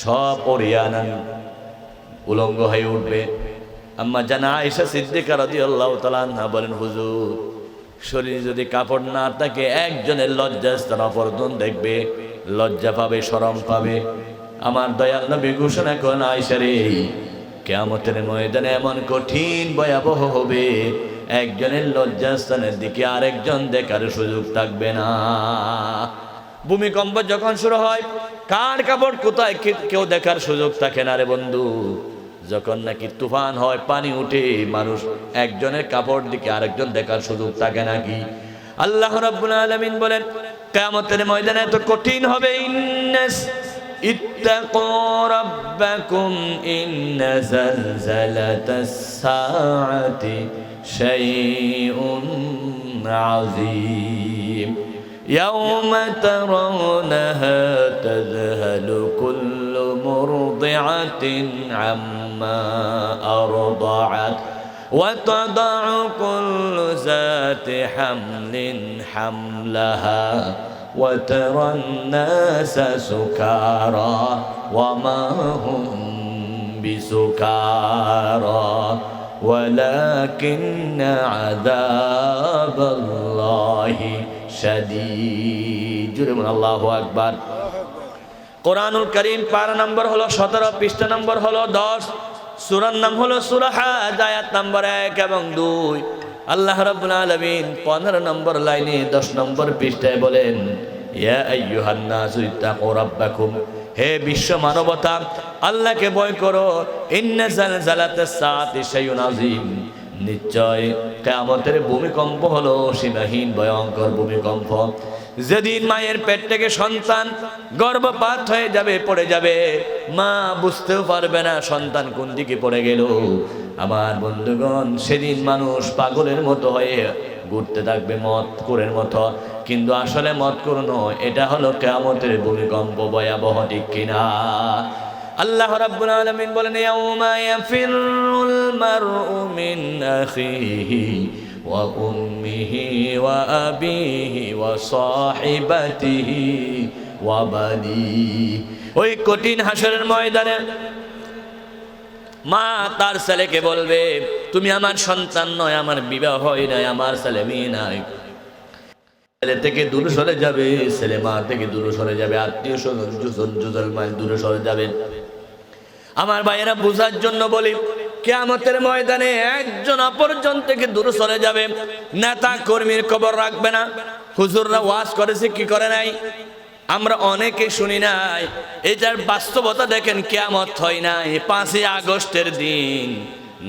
সব ওরিয়ানা উলঙ্গ হয়ে উঠবে। আম্মা জানা আয়েশা সিদ্দিকা রাদিয়াল্লাহু তাআলা আনহা বলেন, হুজুর, শরীরে যদি কাপড় না থাকে, একজনের লজ্জাস্থান অপরজন দেখবে, লজ্জা পাবে, শরম পাবে। আমার দয়াল নবী ঘোষণা করেন, আয়েশা রে, কিয়ামতের ময়দানে এমন কঠিন ভয়াবহ হবে, একজনের লজ্জাস্থানের দিকে আরেকজন দেখার সুযোগ থাকবে না। ভূমিকম্প যখন শুরু হয়, কার কাপড় কোথায় কেউ দেখার সুযোগ থাকে না রে বন্ধু। যখন নাকি তুফান হয়, পানি উঠে, মানুষ একজনের কাপড় দিকে আরেকজন দেখার সুযোগ থাকে নাকি? আল্লাহ রাব্বুল আলামিন বলেন, কিয়ামতের ময়দানে এত কঠিন হবে, ইত্তাকু রাব্বাকুম ইন্না যালজালাতাস সাআতি শাইউন আযীম ইয়াওমা তারাউনাহা তাযহালু কুল্লু মুরদি'াতিন আম্মা আরদা'আত ওয়া তাদা'ু কুল্লু যাতি হামলিন হামলাহা وترى الناس سكارى وما هم بسكارى ولكن عذاب الله شديد। الله أكبر। কোরআনুল কারীম পারা নম্বর হলো 17, পৃষ্ঠা নম্বর হলো 10, সূরার নাম হলো সূরা হাজ, আয়াত নম্বর 1 এবং 2। আল্লাহ রাব্বুল আলামিন 15 নম্বর লাইনে 10 নম্বর পৃষ্ঠায় বলেন, ইয়া আইয়ুহান নাসু ইত্তাকু রাব্বাকুম, হে বিশ্ব মানবতা, আল্লাহকে ভয় করো। ইন্না যালজালাতাস সাআতি শাইউন আযীম, নিশ্চয় কিয়ামতের ভূমিকম্প হলো সীমাহীন ভয়ঙ্কর ভূমিকম্প। যেদিন মায়ের পেট থেকে সন্তান গর্ভপাত হয়ে যাবে, পড়ে যাবে, মা বুঝতেও পারবে না সন্তান কোন দিকে পড়ে গেল। আমার বন্ধুগণ, সেদিন মানুষ পাগলের মতো হয়ে ঘুরতে থাকবে, মদখোরের মতো। কিন্তু আসলে মদখোর নয়, এটা হলো কিয়ামতের ভূমিকম্প, ভয়াবহ, ঠিক কিনা? আল্লাহ রাব্বুল আলামিন বলেন ইয়াউমা ইয়াফিরুল মারউ মিন আখিহি ওয়া উম্মিহি ওয়া আবিহি ওয়া সাহিবাতিহি ওয়া বানিহি। ওই কঠিন হাসরের ময়দানে মা তার ছেলেকে বলবে, তুমি আমার সন্তান নয়, আমার বিবাহ হয় নাই, আমার ছেলে মেয়ে নাই। ছেলে থেকে দূরে সরে যাবে, ছেলে মা থেকে দূরে সরে যাবে, আত্মীয় স্বজন জুজল মাইল দূরে সরে যাবে। আমার ভাইয়েরা বুঝার জন্য বলি, কিয়ামতের ময়দানে একজন অপরজন থেকে দূরে সরে যাবে। নেতা কর্মীর খবর রাখবে না। হুজুররা ওয়াজ করেছে কি করে নাই, আমরা অনেকে শুনি নাই। এটার বাস্তবতা দেখেন, কিয়ামত হয় নাই। 5ই আগস্টের দিন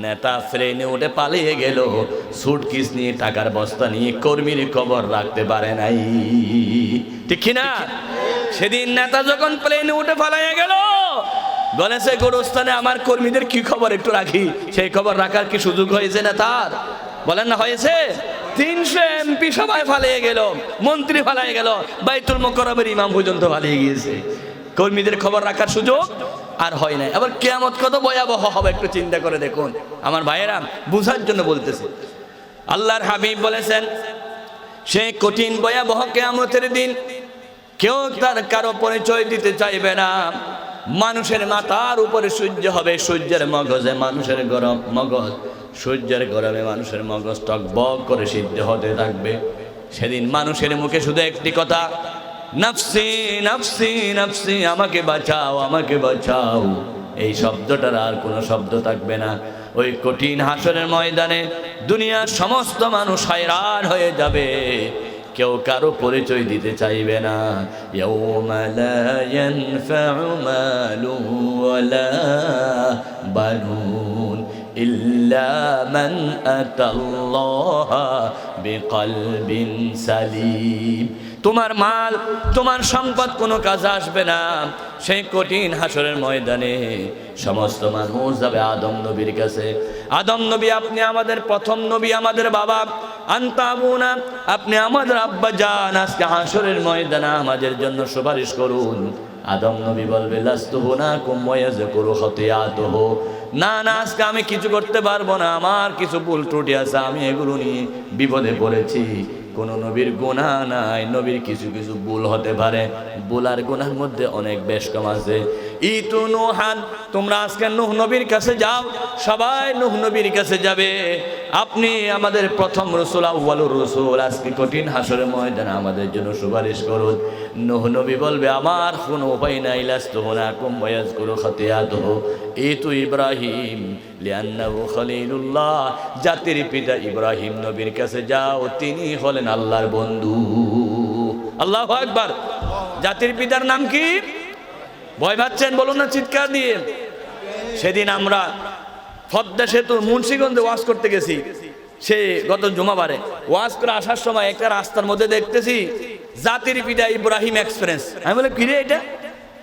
নেতা ট্রেনে উঠে পালিয়ে গেল, সুটকেস নিয়ে, টাকার বস্তা নিয়ে, কর্মীর খবর রাখতে পারে নাই, ঠিক কিনা? সেদিন নেতা যখন প্লেনে উঠে পালিয়ে গেল, বলেছে গোরস্থানে আমার কর্মীদের কি খবর একটু রাখি। সেই খবর রাখার কি সুযোগ হয়েছে না তার? বলেন না হয়েছে? 300 এমপি সবাই পালিয়ে গেল, মন্ত্রী পালিয়ে গেল, বাইতুল মুকাররমের ইমাম পর্যন্ত পালিয়ে গিয়েছে। কর্মীদের খবর রাখার সুযোগ আর হয় নাই। আবার কিয়ামত কত ভয়াবহ হবে একটু চিন্তা করে দেখুন। আমার ভাইয়েরা বুঝার জন্য বলতেছে, আল্লাহর হাবিব বলেছেন, সেই কঠিন ভয়াবহ কিয়ামতের দিন কেউ তার কারো পরিচয় দিতে চাইবে না। মানুষের মাথার উপরে সূর্য হবে, সূর্যের মগজে মানুষের গরম মগজ, সূর্যের গরমে মানুষের মগজ টকবক করে সিদ্ধ হতে থাকবে। সেদিন মানুষের মুখে শুধু একটি কথা, নাফসি নাফসি নাফসি, আমাকে বাঁচাও আমাকে বাঁচাও। এই শব্দটার আর কোনো শব্দ থাকবে না। ওই কঠিন হাসরের ময়দানে দুনিয়ার সমস্ত মানুষ হায়রান হয়ে যাবে, কেউ কারো পরিচয় দিতে চাইবে না। ইয়াউমা লা ইয়ানফাউ মালু ওয়ালা বানুন ইল্লা মান আতাল্লাহা বিকলবিন সালিম। তোমার মাল, তোমার সম্পদ কোনো কাজে আসবে না। সেই কঠিন হাসরের ময়দানে সমস্ত মানুষ যাবে আদম নবীর কাছে। আদম নবী, আপনি আমাদের প্রথম নবী, আমাদের বাবা। আনতা আবুনা, আপনি আমাদের আব্বা জান। আজকে হাসরের ময়দানে আমাদের জন্য সুপারিশ করুন। আদম নবী বলবে, লাস্তু হুনাকুম ওয়া ইয়াযকুরু খাতিয়াতুহু, না না, আজকে আমি কিছু করতে পারবো না, আমার কিছু ভুল ত্রুটি আছে, আমি এগুলো নিয়ে বিপদে পড়েছি। কোন নবীর গুনাহ নাই, নবীর কিছু কিছু ভুল হতে পারে, ভুল আর গুনাহের মধ্যে অনেক বেশ কম আছে। ইতু নূহান, তোমরা আজকে নূহ নবীর কাছে যাও। সবাই নূহ নবীর কাছে যাবে। আপনি আমাদের প্রথম রাসূল, আউয়ালুর রাসূল, আজকে কঠিন হাসরের ময়দানে আমাদের জন্য সুপারিশ করুন। নূহ নবী বলবে, আমার কোনো উপায় নাই, লাস্তু হুনাকুম ওয়া ইয়াযকুরু খাতিয়াতুহু ইতু ইব্রাহিম লিআন্নাহু খলিলুল্লাহ, জাতির পিতা ইব্রাহিম নবীর কাছে যাও, তিনি হলেন আল্লাহর বন্ধু। আল্লাহু আকবার। জাতির পিতার নাম কি? ভয় পাচ্ছেন? বলুন না চিৎকার দিয়ে। সেদিন আমরা পদ্মা সেতু মুন্সিগঞ্জে ওয়াজ করতে গেছি, সে গত জুমাবারে ওয়াজ করে আসার সময় একটা রাস্তার মধ্যে দেখতেছি জাতির পিতা ইব্রাহিম এক্সপ্রেস। আমি বলে কিরে এটা?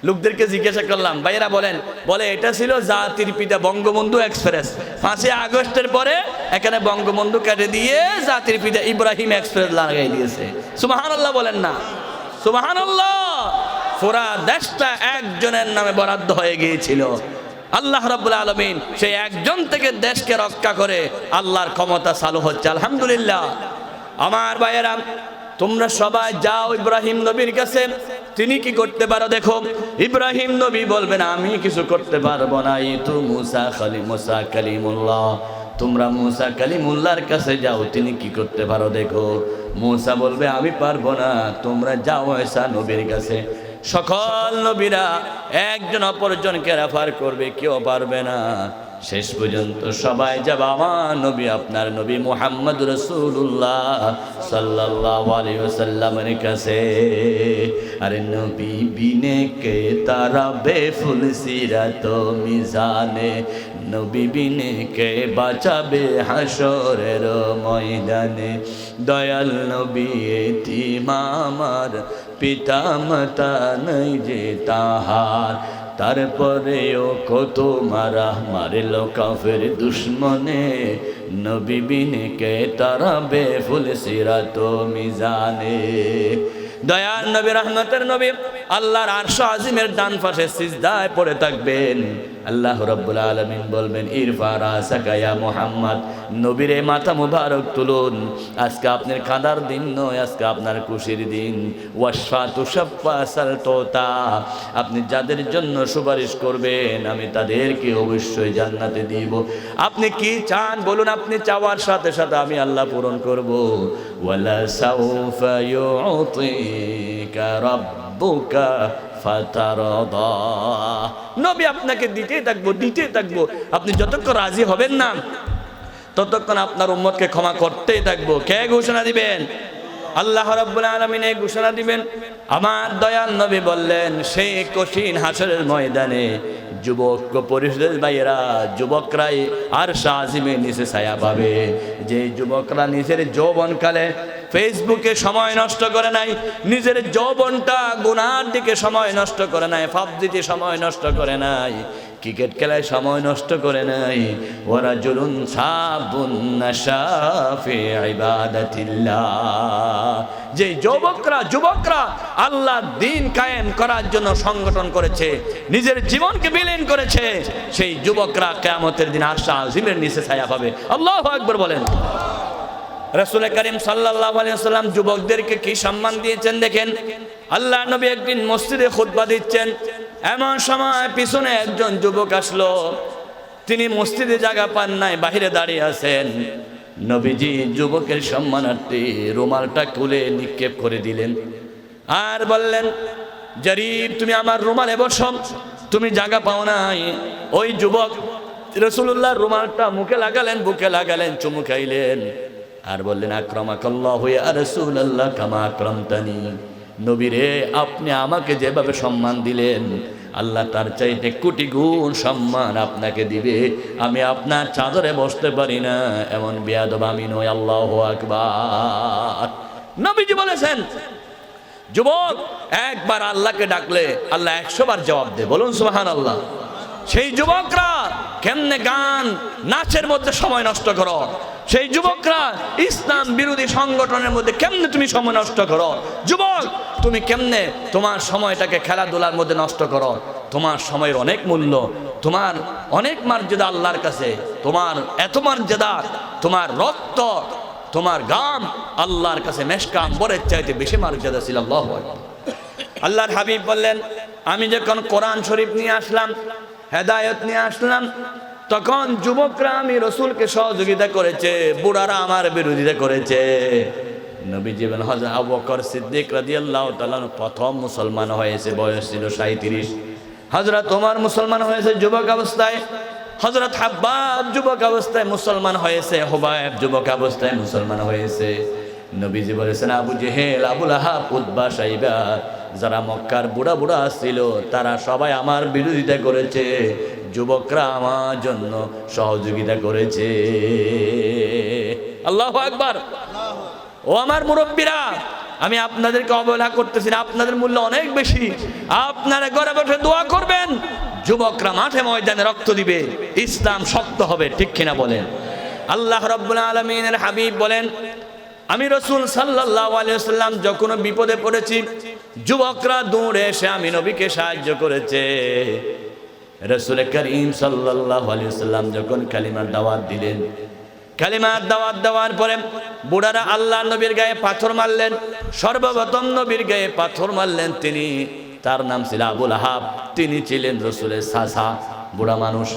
লোকদেরকে জিজ্ঞাসা করলাম, ভাইয়েরা বলেন, বলে এটা ছিল জাতির পিতা বঙ্গবন্ধু এক্সপ্রেস। 5ই আগস্টের পরে এখানে বঙ্গবন্ধু কেটে দিয়ে জাতির পিতা ইব্রাহিম এক্সপ্রেস লাগাই দিয়েছে। সুবহানাল্লাহ বলেন না? সুবহানাল্লাহ। পুরা দেশটা একজনের নামে বরাদ্দ হয়ে গিয়েছিল। আল্লাহ রাব্বুল আলামিন সেই একজন থেকে দেশকে রক্ষা করে আল্লাহর ক্ষমতা চালু হচ্ছে, আলহামদুলিল্লাহ। আমার ভাইয়েরা, তোমরা সবাই যাও ইব্রাহিম নবীর কাছে। তিনি কি করতে পারো দেখো। ইব্রাহিম নবী বলবেন, আমি কিছু করতে পারবো না। ইতু মুসা কালিমুল্লাহ, তোমরা মুসা কালিমুল্লাহর কাছে যাও, তিনি কি করতে পারো দেখো। মুসা বলবে, আমি পারবো না, তোমরা যাও ঈসা নবীর কাছে। সকল নবীরা একজন অপরজনকে রেফার করবে, কেউ পারবে না। শেষ পর্যন্ত সবাই যাবে আমার নবী, আপনার নবী মুহাম্মদ রাসূলুল্লাহ সাল্লাল্লাহু আলাইহি ওয়াসাল্লামের কাছে। আরে নবী বিনে কে তারা বেফুল সিরাত মিজানে, নবী বিনে কে বাঁচাবে হাসরের ময়দানে। দয়াল নবী এতিম আমার, পিতা মাতা নাই যে তাহার, তারপরেও কত মারা মারিল কাফের দুশ্মনে, নবী বিনে কে তারা বেফুল সিরাত মিজানে। দয়ার নবী, রহমতের নবী আল্লাহর আরশ আজিমের ডান পাশে সিজদায় পড়ে থাকবেন। আল্লাহ রাব্বুল আলামিন বলবেন, ইরফা রাসাকা ইয়া মুহাম্মদ, নবীরে মাথা মুবারক তুলুন, আজকে আপনার কাঁদার দিন নয়, আজকে আপনার খুশির দিন। ওয়াশফা তুশাফা সালতোতা, আপনি যাদের জন্য সুপারিশ করবেন আমি তাদেরকে অবশ্যই জান্নাতে দিব। আপনি কি চান বলুন, আপনি চাওয়ার সাথে সাথে আমি আল্লাহ পূরণ করব। ওয়ালা সাউফা ইউতিকা রাব্বুকা ফাতারদা, নবী আপনাকে দিতেই থাকবো, দিতেই থাকবো। আপনি যতক্ষণ রাজি হবেন না ততক্ষণ আপনার উম্মতকে ক্ষমা করতেই থাকবো। কে ঘোষণা দিবেন? আল্লাহ রাব্বুল আলামিন এই ঘোষণা দিবেন। আমার দয়াল নবী বললেন, সেই কঠিন হাসরের ময়দানে যুবক পরিষদের ভাইয়েরা, যুবকরাই আরশ আজিমের নিচে ছায়া পাবে। যে যুবকরা নিজের যৌবনকালে ফেসবুকে সময় নষ্ট করে নাই, নিজের যৌবনটা গুনার দিকে সময় নষ্ট করে নাই, পাবজিতে সময় নষ্ট করে নাই, ক্রিকেট খেলায় সময় নষ্ট করে নাই, ওরা জুলুন সাবুন নাশা ফি ইবাদাতিল্লাহ, যে যুবকরা আল্লাহর দ্বীন কায়েম করার জন্য সংগঠন করেছে, নিজের জীবনকে বিলীন করেছে, সেই যুবকরা কিয়ামতের দিন আরশ আজিমের নিচে ছায়া পাবে। আল্লাহু আকবার বলেন। রাসূল করিম সাল্লাল্লাহু আলাইহি ওয়াসাল্লাম যুবকদেরকে কি সম্মান দিয়েছেন দেখেন। আল্লাহ নবী একদিন মসজিদে খুতবা দিচ্ছেন, এমন সময় পিছনে একজন যুবক আসলো। তিনি মসজিদে জায়গা পান নাই, বাহিরে দাঁড়িয়ে আছেন। নবীজি যুবকের সম্মানার্থে রুমালটা খুলে নিক্ষেপ করে দিলেন আর বললেন, জারির তুমি আমার রুমালে বসো, তুমি জায়গা পাও নাই। ওই যুবক রাসূলুল্লাহর রুমালটা মুখে লাগালেন, বুকে লাগালেন, চুমু খাইলেন আর বললেন, আকরামাকাল্লাহু ইয়া রাসূলুল্লাহ কামা আকরামতানি, নবীরে আপনি আমাকে যেভাবে সম্মান দিলেন আল্লাহ তার চাইতে কোটি গুণ সম্মান আপনাকে দিবে। আমি আপনার চাদরে বসতে পারি না, এমন বেয়াদব আমি নই। আল্লাহু আকবার। নবীজি বলেছেন, যুবক একবার আল্লাহকে ডাকলে আল্লাহ 100 বার জবাব দেয়। বলুন সুবহানাল্লাহ। সেই যুবকরা কেমনে গান নাচের মধ্যে সময় নষ্ট করো, সেই যুবকরা ইসলাম বিরোধী সংগঠনের মধ্যে কেমনে তুমি সময় নষ্ট করো। যুবক তুমি কেমনে তোমার সময়টাকে খেলাধুলার মধ্যে নষ্ট করো। তোমার সময়ের অনেক মূল্য, তোমার অনেক মর্যাদা আল্লাহর কাছে, তোমার এত মর্যাদা, তোমার রক্ত, তোমার গাম আল্লাহর কাছে মেশকা আম্বরের চাইতে বেশি মর্যাদা ছিল। আল্লাহু আকবার। আল্লাহর হাবিব বললেন, আমি যখন কোরআন শরীফ নিয়ে আসলাম, হেদায়েত নিয়ে আসলাম, তখন যুবকরা আমি রসুলকে সহযোগিতা করেছে, বুড়ারা আমার বিরোধিতা করেছে। নবীজি বলেন, হযরত আবু বকর সিদ্দিক রাদিয়াল্লাহু তাআলা প্রথম মুসলমান হয়েছে, বয়স ছিল 37। হযরত ওমর মুসলমান হয়েছে যুবক অবস্থায়, হযরত হাব্বাব যুবক অবস্থায় মুসলমান হয়েছে, হুবায়ব যুবক অবস্থায় মুসলমান হয়েছে। নবীজি বলেছেন, আবু জেহেল, আবু লাহাব, উতবা, শাইবা, যারা মক্কার বুড়া বুড়া ছিল তারা সবাই আমার বিরোধিতা করেছে, যুবকরা আমার জন্য সহযোগিতা করেছে। আল্লাহু আকবার। ও আমার মুরব্বীরা, আমি আপনাদেরকে অবহেলা করতেছি না, আপনাদের মূল্য অনেক বেশি। আপনারা ঘরে বসে দোয়া করবেন, যুবকরা মাঠে ময়দানে রক্ত দিবে, ইসলাম শক্ত হবে। ঠিক কিনা বলেন? আল্লাহ রাব্বুল আলামিনের হাবিব বলেন, আমি রাসূল সাল্লাল্লাহু আলাইহি ওয়াসাল্লাম যখন বিপদে পড়েছি, যুবকরা দৌড়ে এসে আমি নবীকে সাহায্য করেছে। রাসূল করিম সাল্লাল্লাহু আলাইহি ওয়াসাল্লাম যখন কালিমার দাওয়াত দিলেন, কালিমার দাওয়াত দেওয়ার পরে বুড়ারা আল্লাহ নবীর গায়ে পাথর মারলেন। সর্বপ্রথম নবীর গায়ে পাথর মারলেন তিনি, তার নাম ছিল আবু লাহাব, তিনি ছিলেন রাসূলের চাচা, বুড়া মানুষ।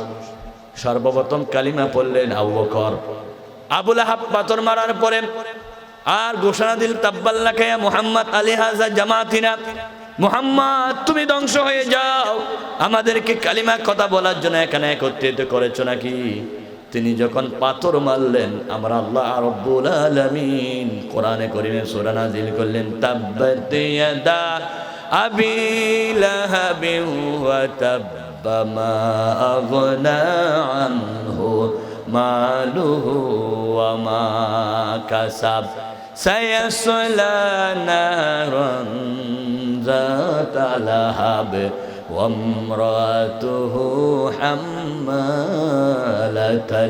সর্বপ্রথম কালিমা পড়লেন আবু বকর। আবু লাহাব পাথর মারার পরে আর ঘোষণা দিল, তাব্বাল্লাকা ইয়া মুহাম্মদ আলী হাযা জামাতিনা, মুহাম্মদ তুমি ধ্বংস হয়ে যাও, আমাদেরকে কালিমা কথা বলার জন্য এখানে একত্রিত করেছো নাকি? তিনি যখন পাথর মারলেন, আমরা আল্লাহ রাব্বুল আলামিন কোরআনে কারীমে সূরা নাযিল করলেন, তাব্বাত ইয়াদা আবি লাহাবিন ওয়া তাব্বা মা আগনা আনহু মালুহু ওয়া মা কাসাব সায়াসলা নারান যাতা লাহাব وامرأته حمالة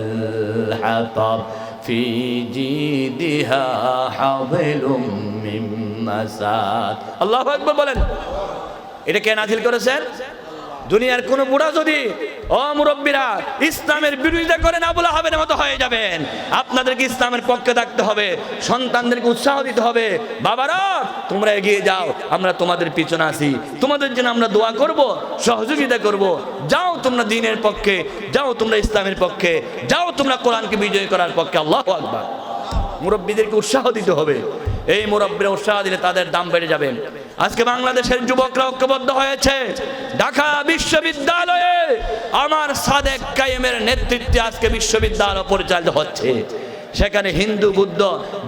الحطب ফি জিদিহা হাবলুম মিন মাসাদ। আল্লাহু আকবার বলেন। এটা কে নাযিল করেছেন? দুনিয়ার কোন বুড়া যদি ও মুরব্বীরা ইসলামের বিরোধিতা করেন, আবুল আহাবের মতো হয়ে যাবেন। আপনাদেরকে ইসলামের পক্ষে থাকতে হবে, সন্তানদেরকে উৎসাহ দিতে হবে। বাবারা তোমরা এগিয়ে যাও, আমরা তোমাদের পিছনে আছি, তোমাদের জন্য আমরা দোয়া করব, সহযোগিতা করব। যাও তোমরা দ্বীনের পক্ষে, যাও তোমরা ইসলামের পক্ষে, যাও তোমরা কোরআনকে বিজয় করার পক্ষে। আল্লাহু আকবার। মুরব্বীদেরকে উৎসাহ দিতে হবে। এই মুরব্বীরা উৎসাহ দিলে তাদের দাম বেড়ে যাবে। আজকে বাংলাদেশের যুবকরা ঐক্যবদ্ধ হয়েছে। ঢাকা বিশ্ববিদ্যালয়ে আমার সাদেক কায়েমের নেতৃত্বে আজকে বিশ্ববিদ্যালয় পরিচালিত হচ্ছে। সেখানে হিন্দু বৌদ্ধ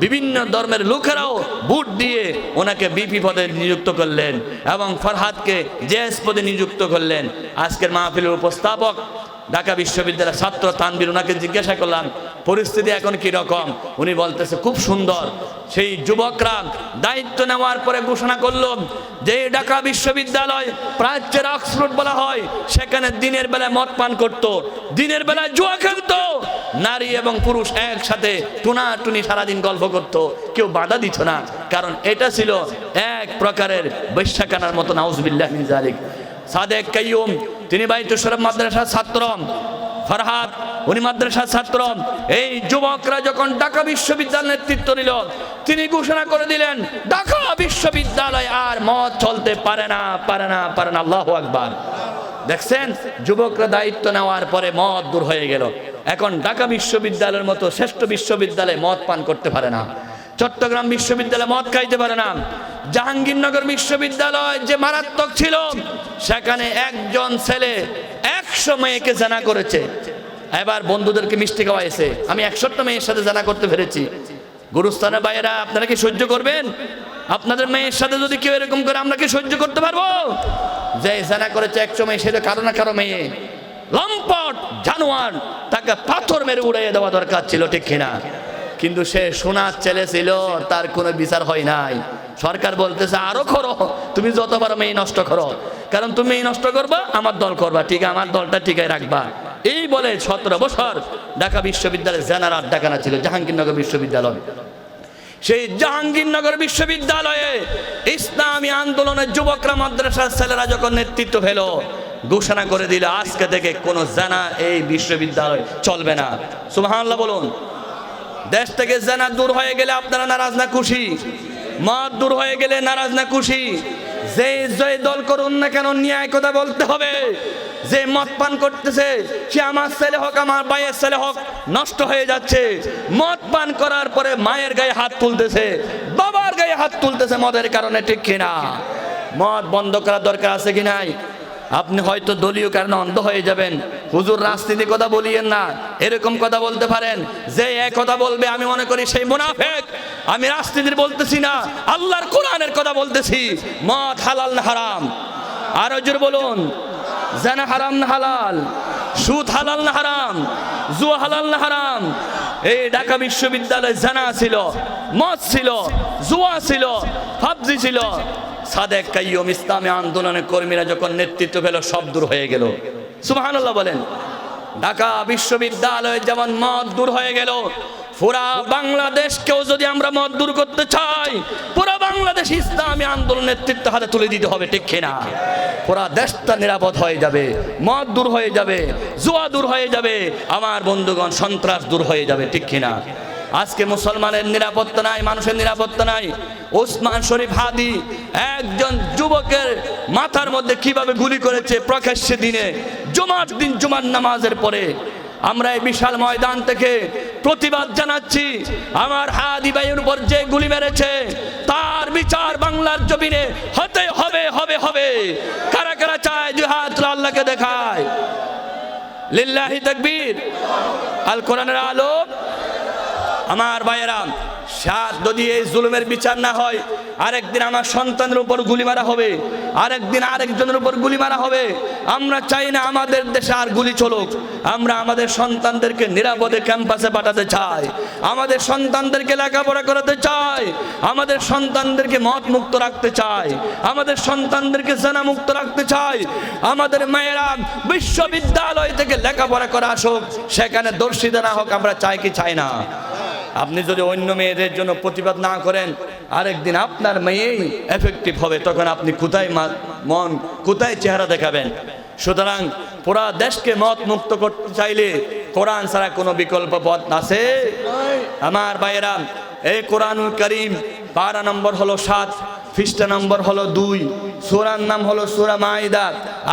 বিভিন্ন ধর্মের লোকেরাও ভোট দিয়ে ওনাকে বিপি পদে নিযুক্ত করলেন এবং ফরহাদকে জেএস পদে নিযুক্ত করলেন। আজকের মাহফিলের উপস্থাপক ঢাকা বিশ্ববিদ্যালয়ের ছাত্র তানভীর, ওনাকে জিজ্ঞাসা করলাম পরিস্থিতি এখন কি রকম। উনি বলতেছে খুব সুন্দর। সেই যুবকরা দায়িত্ব নেওয়ার পরে ঘোষণা করল যে ঢাকা বিশ্ববিদ্যালয় প্রাচ্যের অক্সফোর্ড বলা হয়, সেখানে দিনের বেলায় মদ পান করত, দিনের বেলায় জুয়া খেলত, নারী এবং পুরুষ একসাথে টুনাটুনি সারাদিন গল্প করত, কেউ বাধা দিত না, কারণ এটা ছিল এক প্রকারের বৈশ্যাখানার মতো। নাউজুবিল্লাহ মিন যালিক। সাদেক কাইয়ুম তিনি বাইতুল শরফ মাদ্রাসার ছাত্র, ফরহাদ উনি মাদ্রাসার ছাত্র। এই যুবকরা যখন ঢাকা বিশ্ববিদ্যালয়ের নেতৃত্ব নিল, তিনি ঘোষণা করে দিলেন ঢাকা বিশ্ববিদ্যালয় আর মদ চলতে পারে না, পারে না, পারে না। আল্লাহু আকবার। দেখছেন, যুবকরা দায়িত্ব নেওয়ার পরে মদ দূর হয়ে গেল। এখন ঢাকা বিশ্ববিদ্যালয়ের মতো শ্রেষ্ঠ বিশ্ববিদ্যালয়ে মদ পান করতে পারে না। চট্টগ্রাম বিশ্ববিদ্যালয়ে মদ খাইতে পারে না। জাহাঙ্গীরনগর বিশ্ববিদ্যালয় যে মারাত্মক ছিল, সেখানে একজন ছেলে 100 মেয়েকে জানা করেছে। এবার বন্ধুদেরকে মিষ্টি খাওয়াইছে, আমি 100টা মেয়ের সাথে জানা করতে পেরেছি। গুরুস্থানের বাইরা আপনারা কি সহ্য করবেন? আপনাদের মেয়ের সাথে যদি কেউ এরকম করে, আমরা কি সহ্য করতে পারবো? যে জানা করেছে 100 মেয়ে, সেটা কারো না কারো মেয়ে, লম্পট জানোয়ার, তাকে পাথর মেরে উড়াইয়ে দেওয়া দরকার ছিল, ঠিক কিনা? কিন্তু সে সোনার ছেলে ছিল, তার কোনো বিচার হয় নাই। সরকার বলতেছে আরো করো, তুমি যতবার মেয়ে নষ্ট করো, কারণ তুমি মেয়ে নষ্ট করবা, আমার দল করবা, ঠিক আমার দলটা টিকায় রাখবা। এই বলে 17 বছর ঢাকা বিশ্ববিদ্যালয়ের জেনার আড্ডাখানা ছিল জাহাঙ্গীরনগর বিশ্ববিদ্যালয়। সেই জাহাঙ্গীরনগর বিশ্ববিদ্যালয়ে ইসলামী আন্দোলনের যুবকরা, মাদ্রাসার ছেলেরা যখন নেতৃত্ব পেল, ঘোষণা করে দিল আজকে থেকে কোনো জানা এই বিশ্ববিদ্যালয় চলবে না। সুবহানাল্লাহ বলুন। দেশ থেকে জানা দূর হয়ে গেলে আপনারা নারাজ না খুশি? মদ দূর হয়ে গেলে নারাজ না খুশি? যে দল করুন না কেন, ন্যায় কথা বলতে হবে। যে মদ পান করতেছে, সে আমার ছেলে হোক, আমার ভাইয়ের ছেলে হোক, নষ্ট হয়ে যাচ্ছে। মদ পান করার পরে মায়ের গায়ে হাত তুলতেছে, বাবার গায়ে হাত তুলতেছে মদের কারণে, ঠিক কিনা? মদ বন্ধ করার দরকার আছে কি নাই? আপনি হয়তো দলীয় কারণে অন্ধ হয়ে যাবেন, হুজুর রাজনীতির কথা বলিয়েন না, এরকম কথা বলতে পারেন। যে এক কথা বলবে, আমি মনে করি সেই মুনাফিক। আমি রাজনীতির বলতেছি না, আল্লাহর কোরআনের কথা বলতেছি। মদ হালাল না হারাম? আরো জোরে বলুন। জানা হারাম না হালাল? সুদ হালাল না হারাম? জুয়া হালাল না হারাম? এই ঢাকা বিশ্ববিদ্যালয়ে জানা ছিল, মদ ছিল, জুয়া ছিল, ফাবজি ছিল। সাদেক কাইয়ুম ইসলামী আন্দোলনের কর্মীরা যখন নেতৃত্ব পেল, সব দূর হয়ে গেল। সুবহানাল্লাহ বলেন। ঢাকা বিশ্ববিদ্যালয়ে যেমন মদ দূর হয়ে গেল, পুরা বাংলাদেশকেও যদি আমরা মদ দূর করতে চাই, পুরা বাংলাদেশ ইসলামী আন্দোলন নেতৃত্ব হাতে তুলে দিতে হবে, ঠিক কিনা? পুরা দেশটা নিরাপদ হয়ে যাবে, মদ দূর হয়ে যাবে, জুয়া দূর হয়ে যাবে, আমার বন্ধুগণ সন্ত্রাস দূর হয়ে যাবে, ঠিক কিনা? আজকে মুসলমানের নিরাপত্তা নাই, মানুষের নিরাপত্তা নাই। ওসমান শরীফ হাদি একজন যুবকের মাথার মধ্যে কিভাবে গুলি করেছে প্রকাশ্যে দিনে, জুমার দিন, জুমার নামাজের পরে। আমরা এই বিশাল ময়দান থেকে প্রতিবাদ জানাচ্ছি, আমার হাদি ভাইয়ের উপর যে গুলি মেরেছে, তার বিচার বাংলার জমিনে হতে হবে, হবে, হবে। কারা কারা চায় জিহাদ আল্লাহকে দেখায়? লিল্লাহি তাকবীর। আল কোরআনের আলো। আমার ভাইয়েরা, যদি এই জুলুমের বিচার না হয়, আরেকদিন আমার সন্তানের উপর গুলি মারা হবে, আরেকদিন আরেকজনের উপর গুলি মারা হবে। আমরা চাই না আমাদের দেশে আর গুলি চলুক। আমরা আমাদের সন্তানদেরকে নিরাপদে ক্যাম্পাসে পাঠাতে চাই, আমাদের সন্তানদেরকে লেখাপড়া করাতে চাই, আমাদের সন্তানদেরকে মদ মুক্ত রাখতে চাই, আমাদের সন্তানদেরকে জেনা মুক্ত রাখতে চাই। আমাদের মেয়েরা বিশ্ববিদ্যালয় থেকে লেখাপড়া করা আসুক, সেখানে দর্শিতা না হোক, আমরা চাই কি চাই না? আপনি যদি অন্য মেয়েদের জন্য প্রতিবাদ না করেন, আরেকদিন আপনার মেয়েই এফেক্টিভ হবে, তখন আপনি কোথায় মন কোথায় চেহারা দেখাবেন? সুতরাং পুরা দেশকে মত মুক্ত করতে চাইলে কোরআন ছাড়া কোনো বিকল্প পথ আছে? আমার ভাইয়েরা, এই কোরআনুল কারীম পারা নম্বর হলো 7, পৃষ্ঠা নম্বর হলো 2, সূরার নাম হলো সূরা মাইদা,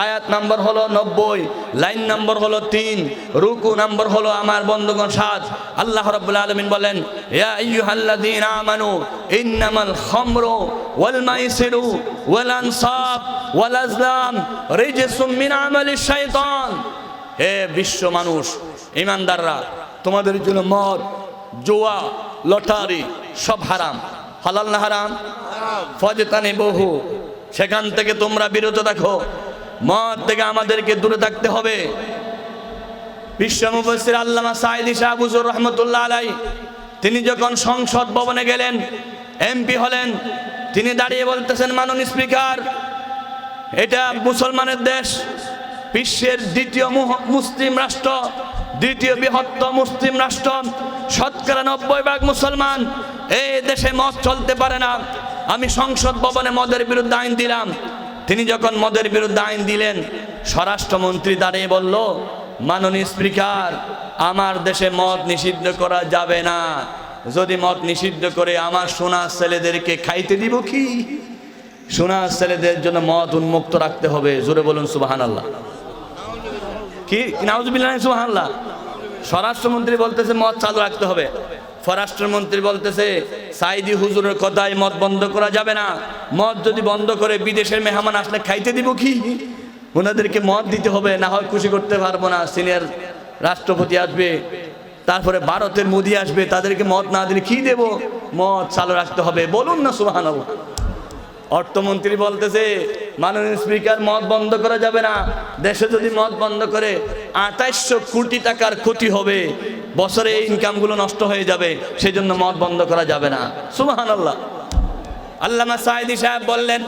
আয়াত নম্বর হলো 90, লাইন নম্বর হলো 3, রুকু নম্বর হলো আমার বন্ধুগণ 7। আল্লাহ রাব্বুল আলামিন বলেন, ইয়া আইয়ুহাল্লাযীনা আমানু ইন্নামাল খামরু ওয়াল মাইসিরু ওয়াল আনসাব ওয়াল আজলাম রিজসুম মিন আমালিশ শাইতান। হে বিশ্ব মানুষ, ঈমানদাররা, তোমাদের জন্য মদ, জুয়া, লটারি সব হারাম। হালাল না হারাম? ফাজতানিবুহু, সেখান থেকে তোমরা বিরত থাকো। মদ থেকে আমাদেরকে দূরে থাকতে হবে। বিশ্ব মুফাসসির আল্লামা সাঈদী শাহ হুজুর রাহমাতুল্লাহ আলাইহি তিনি যখন সংসদ ভবনে গেলেন, এমপি হলেন, তিনি দাঁড়িয়ে বলতেছেন, মাননীয় স্পিকার, এটা মুসলমানের দেশ, বিশ্বের দ্বিতীয় মুসলিম রাষ্ট্র, দ্বিতীয় বৃহত্তম মুসলিম রাষ্ট্র, শতকরা 90% মুসলমান। এই দেশে মদ চলতে পারে না। আমি সংসদ ভবনে মদের বিরুদ্ধে আইন দিলাম। তিনি যখন মদের বিরুদ্ধে আইন দিলেন, স্বরাষ্ট্রমন্ত্রী দাঁড়িয়ে বলল, মাননীয় স্পিকার, আমার দেশে মদ নিষিদ্ধ করা যাবে না। যদি মদ নিষিদ্ধ করে আমার সোনার ছেলেদেরকে খাইতে দিব কি? সোনার ছেলেদের জন্য মদ উন্মুক্ত রাখতে হবে। জোরে বলুন সুবহানাল্লাহ। কি নাউজুবিল্লাহ, সুবহানাল্লাহ। স্বরাষ্ট্রমন্ত্রী বলতেছে মদ চালু রাখতে হবে, স্বরাষ্ট্রমন্ত্রী বলতেছে সাঈদী হুজুরের কথায় মদ বন্ধ করা যাবে না। মদ যদি বন্ধ করে বিদেশের মেহমান আসলে খাইতে দিব কি? ওনাদেরকে মদ দিতে হবে, না হয় খুশি করতে পারবো না। সিনিয়র রাষ্ট্রপতি আসবে, তারপরে ভারতের মোদি আসবে, তাদেরকে মদ না দিলে কি দেব? মদ চালু রাখতে হবে। বলুন না সুবহানাল্লাহ। অর্থমন্ত্রী বলতেছে, মাননীয় স্পিকার, মদ বন্ধ করা যাবে না। দেশে যদি মদ বন্ধ করে 2800 কোটি টাকার ক্ষতি হবে, বছরে এই ইনকামগুলো নষ্ট হয়ে যাবে, সেজন্য মদ বন্ধ করা যাবে না। সুবহানাল্লাহ। আল্লামা সাঈদী সাহেব বললেন,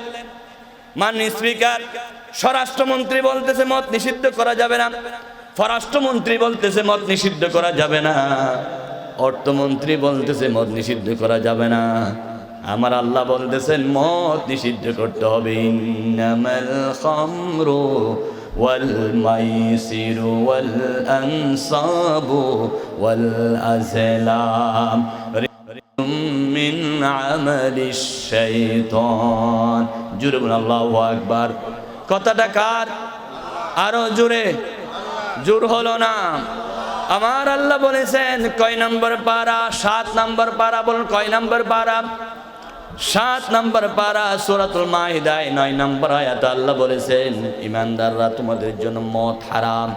মাননীয় স্পিকার, স্বরাষ্ট্রমন্ত্রী বলতেছে মদ নিষিদ্ধ করা যাবে না, পররাষ্ট্রমন্ত্রী বলতেছে মদ নিষিদ্ধ করা যাবে না, অর্থমন্ত্রী বলতেছে মদ নিষিদ্ধ করা যাবে না, আমার আল্লাহ বলতেছেন মদ নিষিদ্ধ করতে হবে। ইন্নামাল খামরু ওয়াল মাইসিরু ওয়াল আনসাবু ওয়াল আজলাম মিন আমালিশ শাইতান। জোরে বলুন আল্লাহু আকবার। কথাটা কার? আরো জোরে। জোর হলো না। আমার আল্লাহ বলেছেন কয় নম্বর পারা? 7 নম্বর পারা। বলুন কয় নম্বর পারা? 7 নম্বর পারা, সূরাতুল মাইদায় 9 নম্বর আয়াতে আল্লাহ বলেছেন, ঈমানদাররা, তোমাদের জন্য মদ হারাম,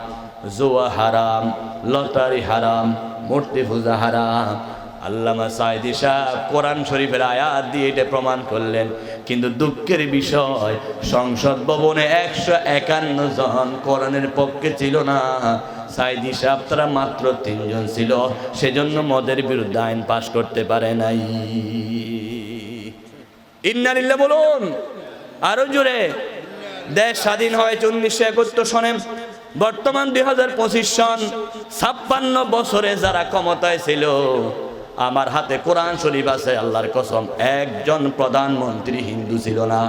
জুয়া হারাম, লটারি হারাম, মূর্তি পূজা হারাম। আল্লামা সাঈদী সাহেব কোরআন শরীফের আয়াত দিয়ে এটা প্রমাণ করলেন। কিন্তু দুঃখের বিষয়, সংসদ ভবনে 151 জন কোরআনের পক্ষে ছিল না। সাঈদী সাহেব তারা মাত্র 3 জন ছিল, সেজন্য মদের বিরুদ্ধে আইন পাশ করতে পারে নাই। ইন্নালিল্লাহ বলুন আরো জোরে। দেশ স্বাধীন হয়েছে 1971 সনে। বর্তমান 2025 সন। 56 বছরে যারা ক্ষমতায় ছিল, আমার হাতে কোরআন শরীফ আছে, আল্লাহর কসম, একজন প্রধানমন্ত্রী হিন্দু ছিল না।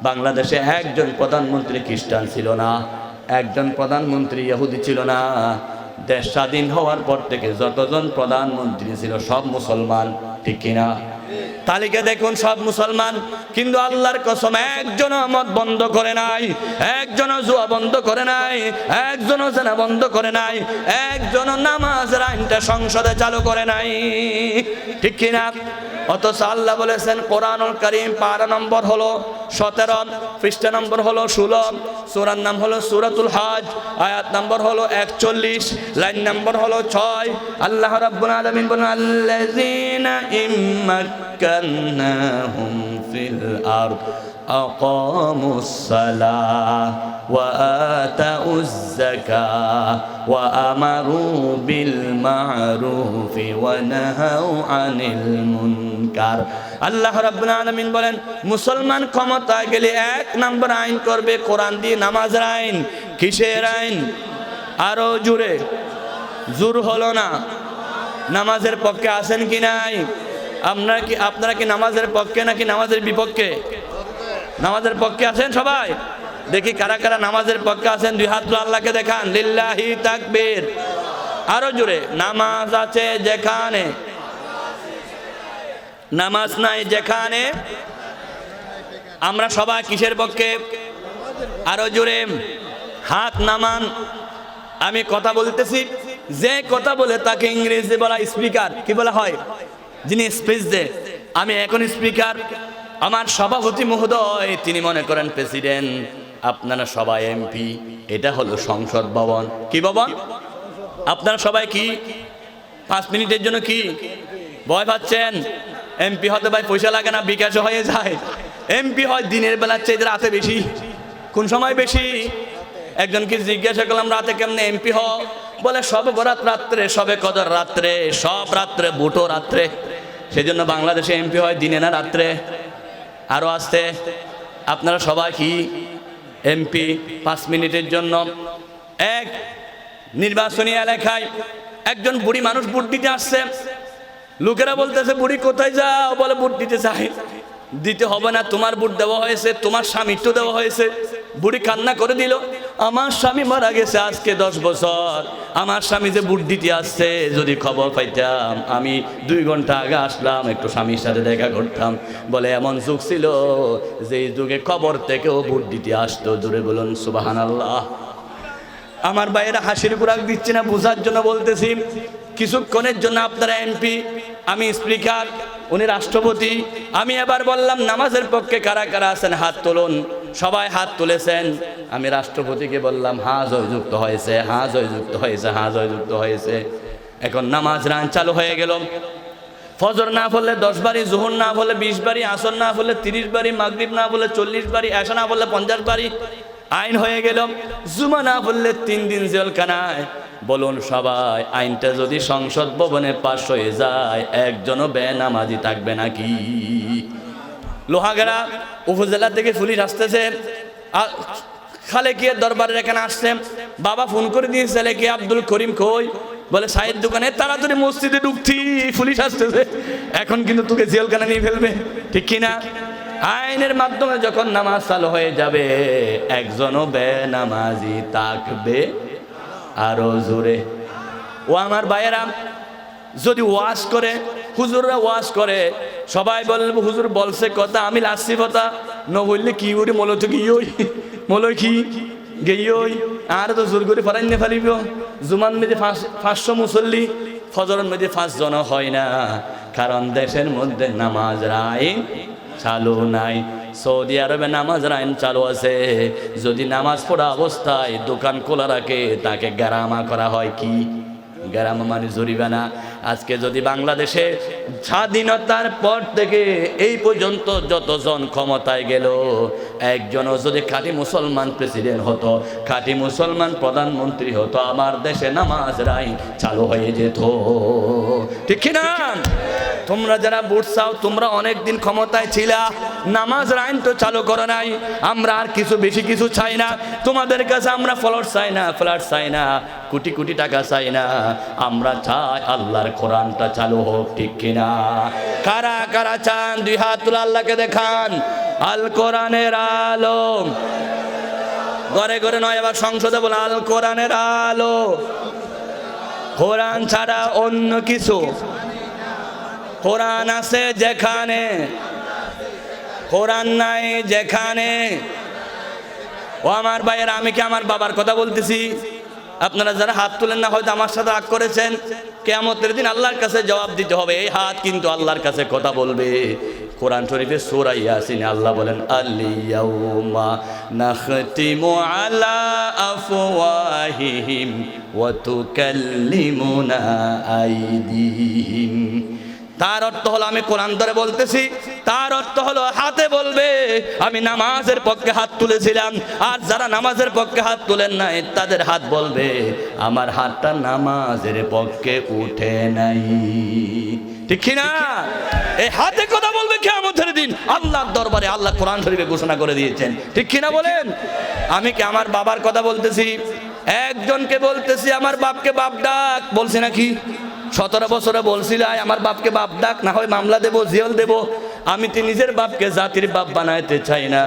বাংলাদেশে একজন প্রধানমন্ত্রী খ্রিস্টান ছিল না, একজন প্রধানমন্ত্রী ইহুদি ছিল না। দেশ স্বাধীন হওয়ার পর থেকে যতজন প্রধানমন্ত্রী ছিল সব মুসলমান, ঠিক কিনা? তালিকা দেখুন, সব মুসলমান। কিন্তু আল্লাহর কসম, একজনও মদ বন্ধ করে নাই, একজনও জুয়া বন্ধ করে নাই, একজনও জেনা বন্ধ করে নাই, একজনও নামাজের আইনটা সংসদে চালু করে নাই, ঠিক কিনা? অথচ আল্লাহ বলেছেন কোরআনুল কারীম পারা নম্বর হলো 17, পৃষ্ঠা নম্বর হলো 16, সূরার নাম হলো সূরাতুল হজ, আয়াত নম্বর হলো 41, লাইন নম্বর হলো 6। আল্লাহ রাব্বুল আলামিন বলেন, আল্লাযীনা ইম্মাক্কান্নাহুম ফিল আরদ আকামুস সালাহ ওয়া আতাউজ যাকাহ ওয়া আমারু বিল মা'রুফি ওয়া নাহাউ আনিল মুনকার। আল্লাহ রাব্বুল আলামিন বলেন, মুসলমান ক্ষমতায় গেলে 1 নম্বর আইন করবে কোরআন দিয়ে, নামাজের আইন। কিসের আইন? আরো জোরে। জোর হলো না। নামাজের পক্ষে আছেন কি নাই? আপনারা কি নামাজের পক্ষে নাকি নামাজের বিপক্ষে? নামাজের পক্ষে আছেন সবাই? দেখি কারা কারা নামাজের পক্ষে আছেন, দুই হাত আল্লাহকে দেখান। লিল্লাহি তাকবীর। আরো জোরে। নামাজ আছে যেখানে, নামাজ নাই যেখানে। আমরা সবাই কিসের পক্ষে? আরো জোরে হাত নামান। আমি কথা বলতেছি, যে কথা বলে তাকে ইংরেজি বলা স্পিকার। কি বলা হয়? যিনি স্পিচ দেয়। আমি এখন স্পিকার, আমার সভাপতি মহোদয় তিনি মনে করেন প্রেসিডেন্ট, আপনারা সবাই এমপি। এটা হলো সংসদ ভবন। কি ভবন? আপনারা সবাই কি 5 মিনিটের জন্য কি ভয় পাচ্ছেন? এমপি হতে ভাই পয়সা লাগে না, বিকাশ হয়ে যায়। এমপি হয় দিনের বেলার চাইতে রাতে বেশি। কোন সময় বেশি? একজনকে জিজ্ঞাসা করলাম রাতে কেমনে এমপি হ? বলে সবে বরাত রাত্রে, সবে কদর রাত্রে, সব রাত্রে, বুটো রাত্রে। সেজন্য বাংলাদেশে এমপি হয় দিনে না রাত্রে। আরো আসতে আপনারা সবাই কি এমপি? 5 মিনিটের জন্য। এক নির্বাচনী এলাকায় একজন বুড়ি মানুষ ভোট দিতে আসছে। লোকেরা বলতেছে বুড়ি কোথায় যাও? বলে ভোট দিতে চাই। দিতে হবে না, তোমার ভোট দেওয়া হয়েছে, তোমার স্বামীর তো দেওয়া হয়েছে। বুড়ি কান্না করে দিল, আমার স্বামী মারা গেছে আজকে 10 বছর। আমার স্বামী যে ভোট দিতে আসছে, যদি খবর পাইতাম, আমি 2 ঘন্টা আগে আসলাম, একটু স্বামীর সাথে দেখা করতাম। বলে এমন যুগ ছিল যে যুগে খবর থেকেও ভোট দিতে আসতো। জোরে বলুন সুবহানাল্লাহ। আমার ভাইয়েরা হাসির কুরাক দিচ্ছে না, বোঝার জন্য বলতেছি। কিছুক্ষণের জন্য আপনারা এমপি, আমি স্পিকার, উনি রাষ্ট্রপতি। আমি এবার বললাম নামাজের পক্ষে কারা কারা আছেন হাত তুলুন। সবাই হাত তুলেছেন। আমি রাষ্ট্রপতিকে বললাম হ্যাঁ জয়যুক্ত হয়েছে, হ্যাঁ জয়যুক্ত হয়েছে, হ্যাঁ জয়যুক্ত হয়েছে। এখন নামাজ রান চালু হয়ে গেল। ফজর না পড়লে 10 বারি, জোহর না পড়লে 20 বারি, আসর না পড়লে 30 বারি, মাগরিব না পড়লে 40 বারি, এশা না পড়লে 50 বারি আইন হয়ে গেল। জুমা না পড়লে 3 দিন জেলখানায়। বলুন সবাই, আইনটা যদি সংসদ ভবনে পাশ হয়ে যায়, একজনও বেনামাজি থাকবে নাকি? লোহাগাড়া উপজেলা থেকে পুলিশ আসতেছে, খালেকিয়ার দরবারের এখানে আসছে। বাবা ফোন করে দিয়েছে ছেলেকে, আব্দুল করিম কই? বলে সাইয়ের দোকানে। তাড়াতাড়ি মসজিদে ঢুকছি, পুলিশ আসতেছে, এখন কিন্তু তোকে জেলখানা নিয়ে ফেলবে। ঠিক কিনা? আইনের মাধ্যমে যখন নামাজ চালু হয়ে যাবে, একজনও বেনামাজি থাকবে। আরো জোরে। ও আমার ভাইয়েরা, যদি ওয়াজ করে, হুজুররা ওয়াজ করে, সবাই বলবো হুজুর বলছে কথা, আমি লাসি কথা ন বললে কি করি মলো তো গিয়ে মলো কি গিয়ে আর তো জোর করে ফরাই নে ফেলিব। জুমান মেঝে 500 মুসল্লি, ফজরের মেঝে 5 জন হয় না, কারণ দেশের মধ্যে নামাজ আইন চালু নাই। সৌদি আরবে নামাজ আইন চালু আছে। যদি নামাজ পড়া অবস্থায় দোকান খোলা রাখে, তাকে গারামা করা হয়। কি গারামা? মানে জরিমানা। আজকে যদি বাংলাদেশে স্বাধীনতার পর থেকে এই পর্যন্ত যতজন ক্ষমতায় গেল, একজনও যদি খাঁটি মুসলমান প্রেসিডেন্ট হতো, খাঁটি মুসলমান প্রধানমন্ত্রী হতো, আমার দেশে নামাজ আইন চালু হয়ে যেত। ঠিক কিনা? তোমরা যারা ভোট চাও, তোমরা অনেকদিন ক্ষমতায় ছিলা, নামাজ আইন তো চালু করো নাই। আমরা আর কিছু বেশি কিছু চাই না তোমাদের কাছে। আমরা ফ্ল্যাট চাই না, ফ্ল্যাট চাই না, কোটি কোটি টাকা চাই না। আমরা চাই আল্লাহর কোরআনটা চালু হোক। ঠিক কিনা? কারা কারা চান? 2 হাত তুলে আল্লাহকে দেখান। আল কোরআনের আলো ঘরে ঘরে নয়, এবার সংসদে বলে আল কোরআনের আলো। কোরআন ছাড়া অন্য কিছু, কোরআন আছে যেখানে, কোরআন নাই যেখানে। ও আমার ভাইয়েরা, আমি কি আমার বাবার কথা বলতেছি? আপনারা যারা হাত তুলেন না, হয়তো আমার সাথে রাগ করেছেন। কিয়ামতের দিন আল্লাহর কাছে জবাব দিতে হবে। এই হাত কিন্তু আল্লাহর কাছে কথা বলবে। কোরআন শরীফে সূরা ইয়াসিনে আল্লাহ বলেন, আল-ইয়াউমা নাখতিমু আলা আফওয়াহিহিম ওয়া তুকাল্লিমুনা আইদিহিম। তার অর্থ হলো, আমি কোরআন ধরে বলতেছি, তার অর্থ হলো হাতে বলবে আমি নামাজের পক্ষে হাত তুলেছিলাম। আর যারা নামাজের পক্ষে হাত তুলেন নাই, তাদের হাত বলবে আমার হাতটা নামাজের পক্ষে উঠে নাই। ঠিক কিনা? এই হাতে কথা বলবে কিয়ামতের দিন আল্লাহর দরবারে। আল্লাহ কোরআন শরীফে ঘোষণা করে দিয়েছেন। ঠিক কিনা বলেন? আমি কি আমার বাবার কথা বলতেছি? একজনকে বলতেছি আমার বাপকে বাপ ডাক, বলছে নাকি? 17 বছরে বলছিল আমার বাপকে বাপ ডাক, না হয় মামলা দেব, জেল দেব। আমি তো নিজের বাপকে জাতির বাপ বানাইতে চাই না,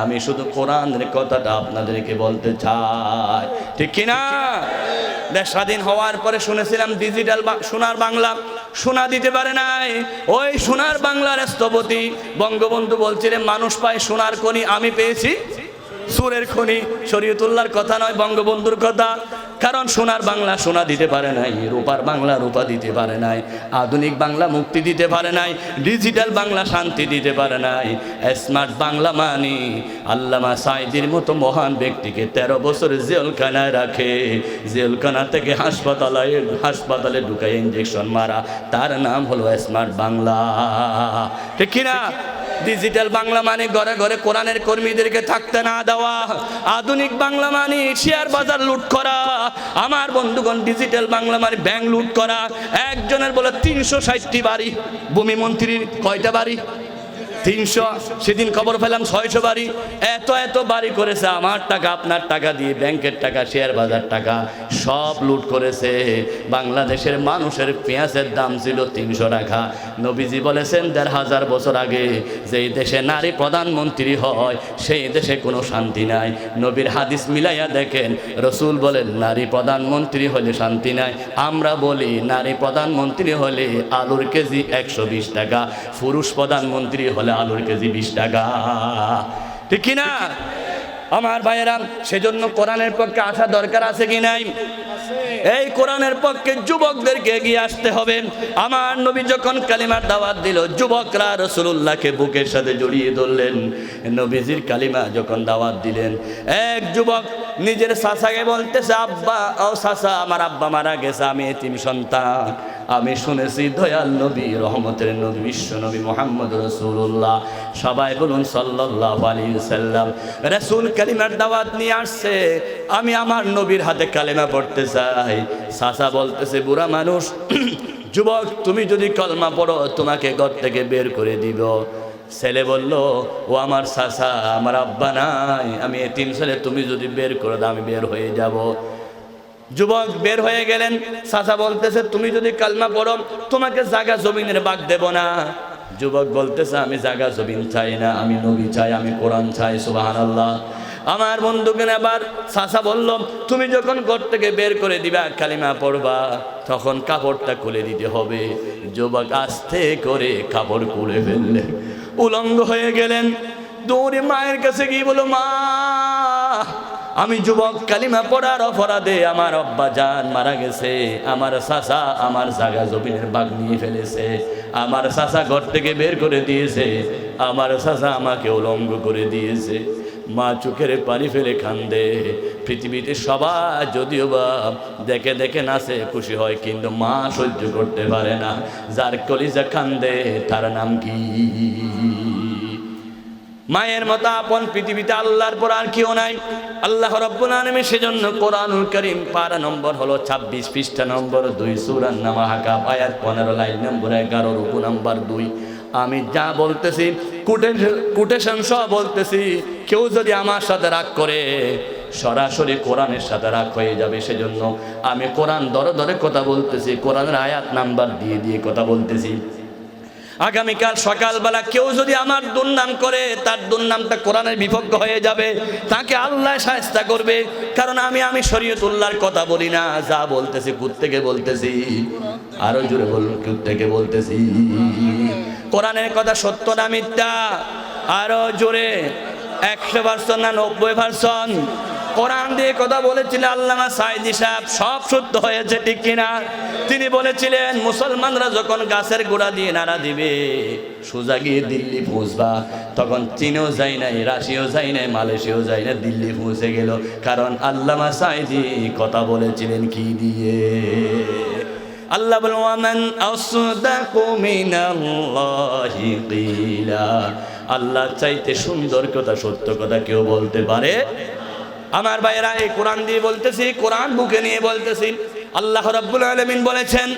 আমি শুধু কোরআনের কথাটা আপনাদেরকে বলতে চাই, ঠিক কিনা? দেশ স্বাধীন হওয়ার পরে শুনেছিলাম ডিজিটাল সোনার বাংলা, সোনা দিতে পারে নাই। ওই সোনার বাংলার স্থপতি বঙ্গবন্ধু বলছিলেন মানুষ পায় সোনার খনি, আমি পেয়েছি সুরের খনি। শরীয়তুল্লাহর কথা নয়, বঙ্গবন্ধুর কথা। কারণ সোনার বাংলা সোনা দিতে পারে নাই, রূপার বাংলা রূপা দিতে পারে নাই, আধুনিক বাংলা মুক্তি দিতে পারে নাই, ডিজিটাল বাংলা শান্তি দিতে পারে নাই। স্মার্ট বাংলা মানি আল্লামা সাঈদীর মতো মহান ব্যক্তিকে 13 বছর জেলখানায় রাখে, জেলখানা থেকে হাসপাতালে ঢুকায় ইঞ্জেকশন মারা, তার নাম হলো স্মার্ট বাংলা, ঠিক কিনা? ডিজিটাল বাংলা মানে ঘরে ঘরে কোরআনের কর্মীদেরকে থাকতে না দেওয়া। আধুনিক বাংলা মানে শেয়ার বাজার লুট করা। আমার বন্ধুগণ, ডিজিটাল বাংলা মানে ব্যাংক লুট করা। একজনের বলে 360টি বাড়ি, ভূমি মন্ত্রীর কয়টা বাড়ি? 300। সেদিন খবর পেলাম 600 বাড়ি। এত বাড়ি করেছে আমার টাকা আপনার টাকা দিয়ে, ব্যাংকের টাকা, শেয়ার বাজার টাকা সব লুট করেছে। বাংলাদেশের মানুষের পেঁয়াজের দাম ছিল 300 টাকা। নবীজি বলেছেন 1500 বছর আগে যেই দেশে নারী প্রধানমন্ত্রী হয় সেই দেশে কোনো শান্তি নাই। নবীর হাদিস মিলাইয়া দেখেন, রসুল বলেন নারী প্রধানমন্ত্রী হলে শান্তি নাই। আমরা বলি নারী প্রধানমন্ত্রী হলে আলুর কেজি 120 টাকা, পুরুষ প্রধানমন্ত্রী হলে আলুর কেজি 20 টাকা, ঠিক কিনা আমার ভাইয়েরা? সেজন্য কোরআনের পক্ষে আসা দরকার আছে কি নাই? এই কোরআনের পক্ষে যুবকদেরকে এগিয়ে আসতে হবে। আমার নবী যখন কালিমার দাওয়াত দিল, যুবকরা রাসূলুল্লাহকে বুকের সাথে জড়িয়ে ধরলেন। নবীজির কালিমা যখন দাওয়াত দিলেন, এক যুবক নিজের চাচাকে বলতেছে, আব্বা ও চাচা, আমার আব্বা মারা গেছে, আমি এতিম সন্তান। আমি শুনেছি দয়াল নবী, রহমতের নবী, বিশ্ব নবী মুহাম্মদ রাসূলুল্লাহ, সবাই বলুন সাল্লাল্লাহু আলাইহি ওয়াসাল্লাম, রাসূল কালিমার দাওয়াত নিয়ে আসছে, আমি আমার নবীর হাতে কালেমা পড়তে চাই। চাচা বলতেছে, বুড়া মানুষ, যুবক তুমি যদি কলমা পড়ো তোমাকে ঘর থেকে বের করে দিব। ছেলে বলল, ও আমার চাচা, আমার আব্বা নাই, আমি এতিম ছেলে, তুমি যদি বের করে দাও আমি বের হয়ে যাব। যুবক বের হয়ে গেলেন। চাচা বলতেছে, তুমি যদি কালমা পড়ো তোমাকে জায়গা জমিনের ভাগ দেব না। যুবক বলতেছে, আমি জায়গা জমিন চাই না, আমি নবী চাই, আমি কোরআন চাই। সুবহানাল্লাহ। আমার বন্ধুকে আবার চাচা বলল, তুমি যখন ঘর থেকে বের করে দিবা, কালিমা পড়বা, তখন কাপড়টা খুলে দিতে হবে। যুবক আস্তে করে কাপড় খুলে ফেললেন, উলঙ্গ হয়ে গেলেন। দৌড়ে মায়ের কাছে গিয়ে বলো, মা, আমি যুবক কালিমা পড়ার অপরাধে আমার আব্বা জান মারা গেছে, আমার চাচা আমার জায়গা জমিনের ভাগ নিয়ে ফেলেছে, আমার চাচা ঘর থেকে বের করে দিয়েছে, আমার চাচা আমাকে উলঙ্গ করে দিয়েছে। মা চোখের পানি ফেলে কান্দে। পৃথিবীতে সবাই যদিও বা দেখে দেখে নাচে, খুশি হয়, কিন্তু মা সহ্য করতে পারে না। যার কলিজা কান্দে তার নাম কি? মায়ের মতো আপন পৃথিবীতে আল্লাহর পর আর কেউ নাই। আল্লাহ রাব্বুল আলামিন সেজন্য কোরআনুল কারীম পারা নম্বর হলো 26, পৃষ্ঠা নম্বর 2, সূরা নামহাকাব, আয়াত 15, লাইন নম্বর 11, রুকু নম্বর 2। আমি যা বলতেছি কোটেশন সহ বলতেছি। কেউ যদি আমার সাথে রাগ করে, সরাসরি কোরআনের সাথে রাগ হয়ে যাবে। সেজন্য আমি কোরআন ধরে ধরে কথা বলতেছি, কোরআনের আয়াত নাম্বার দিয়ে দিয়ে কথা বলতেছি। আগামীকাল সকালবেলা কেউ যদি আমার দুর্নাম করে, তার দুর্নামটা কোরআনের বিপক্ষ হয়ে যাবে, তাকে আল্লাহ শায়েস্তা করবে। কারণ আমি শরীয়তুল্লাহর কথা বলি না, যা বলতেছি কুত্তেকে বলতেছি। আরো জোরে বলুন, কুত্তেকে বলতেছি। কোরআনের কথা সত্য না মিথ্যা? আরো জোরে, 100% না 90%? কোরআন দিয়ে কথা বলেছিলেন আল্লামা সাঈদী সাহেব, সব সত্য হয়েছে, ঠিক কিনা? তিনি বলেছিলেন, মুসলমানরা যখন গাছের গোড়া দিয়ে নাড়া দিবে, সোজা গিয়ে দিল্লি পৌঁছবা, তখন চীনও যায় নাই, রাশিয়াও যায় নাই, মালয়েশিয়াও যায় না, দিল্লি পৌঁছে গেল। কারণ আল্লামা সাঈদী কথা বলেছিলেন কি দিয়ে? আল্লাহ বলেন, ওয়ামান আসদাকু মিনাল্লাহি কিলা, আল্লাহ চাইতে সুন্দর কথা, সত্য কথা কেউ বলতে পারে? আমার ভাইয়েরা, এই কোরআন দিয়ে বলতেছি, কোরআন বুকে নিয়ে বলতেছি। আল্লাহ রাব্বুল আলামিন বলেছেন,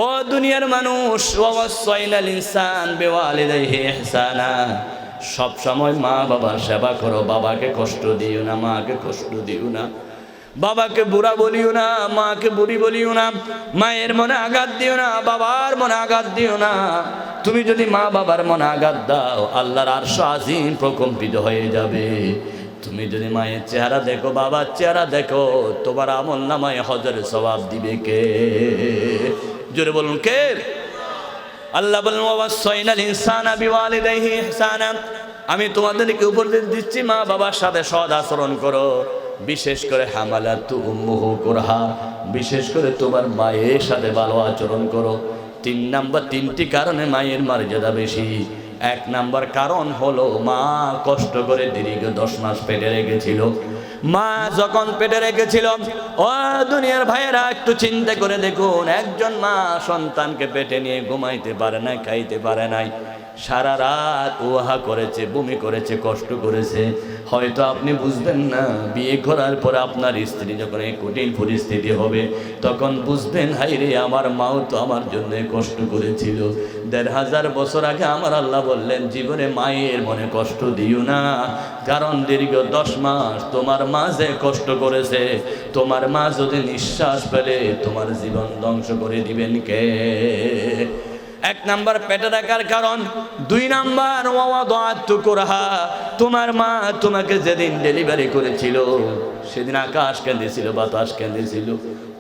ও দুনিয়ার মানুষ, ওয়াসাইনাল ইনসান বিওয়ালিদাইহি ইহসানা, সব সময় মা বাবার সেবা করো, বাবাকে কষ্ট দিও না, মাকে কষ্ট দিও না। বাবাকে বুড়া বলিও না, মাকে বুড়ি বলিও না, মায়ের মনে আঘাত দিও না, বাবার মনে আঘাত দিও না। তুমি যদি মা বাবার মনে আঘাত দাও, আল্লাহর আরশ আজিম প্রকম্পিত হয়ে যাবে। তুমি যদি মায়ের চেহারা দেখো, বাবার চেহারা দেখো, তোমার আমল নামায় হজের সওয়াব দিবে কে? জোরে বলুন কে? আল্লাহ বলেন ওয়াসাইনাল ইনসানা বিওয়ালিদাইহি ইহসানা। আমি তোমাদেরকে উপদেশ দিচ্ছি, মা বাবার সাথে সৎ আচরণ করো। বিশেষ করে হামালাতু উম্মুহু কুরহা, বিশেষ করে তোমার মায়ের সাথে ভালো আচরণ করো। 3 নাম্বার, 3টি কারণে মায়ের মর্যাদা বেশি। 1 নাম্বার কারণ হলো মা কষ্ট করে দীর্ঘ 10 মাস পেটে রেখেছিল। মা যখন পেটে রেখেছিল, ও দুনিয়ার ভাইয়েরা একটু চিন্তা করে দেখুন, একজন মা সন্তানকে পেটে নিয়ে ঘুমাইতে পারে না, খাইতে পারে নাই, সারা রাত ওয়াহা করেছে, বমি করেছে, কষ্ট করেছে। হয়তো আপনি বুঝবেন না, বিয়ে করার পর আপনার স্ত্রী যখন এই কঠিন পরিস্থিতি হবে, তখন বুঝবেন হাই রে, আমার মাও তো আমার জন্য কষ্ট করেছিল। 1500 বছর আগে আমার আল্লাহ বললেন, জীবনে মায়ের মনে কষ্ট দিও না, কারণ দীর্ঘ 10 মাস তোমার মা যে কষ্ট করেছে, তোমার মা যদি নিঃশ্বাস ফেলে তোমার জীবন ধ্বংস করে দিবেন কে? 1 নাম্বার পেটে রাখার কারণ। 2 নাম্বার ওয়াদাতু কুরহা, তোমার মা তোমাকে যেদিন ডেলিভারি করেছিল সেদিন আকাশ কেঁদেছিল, বাতাস কেঁদেছিল।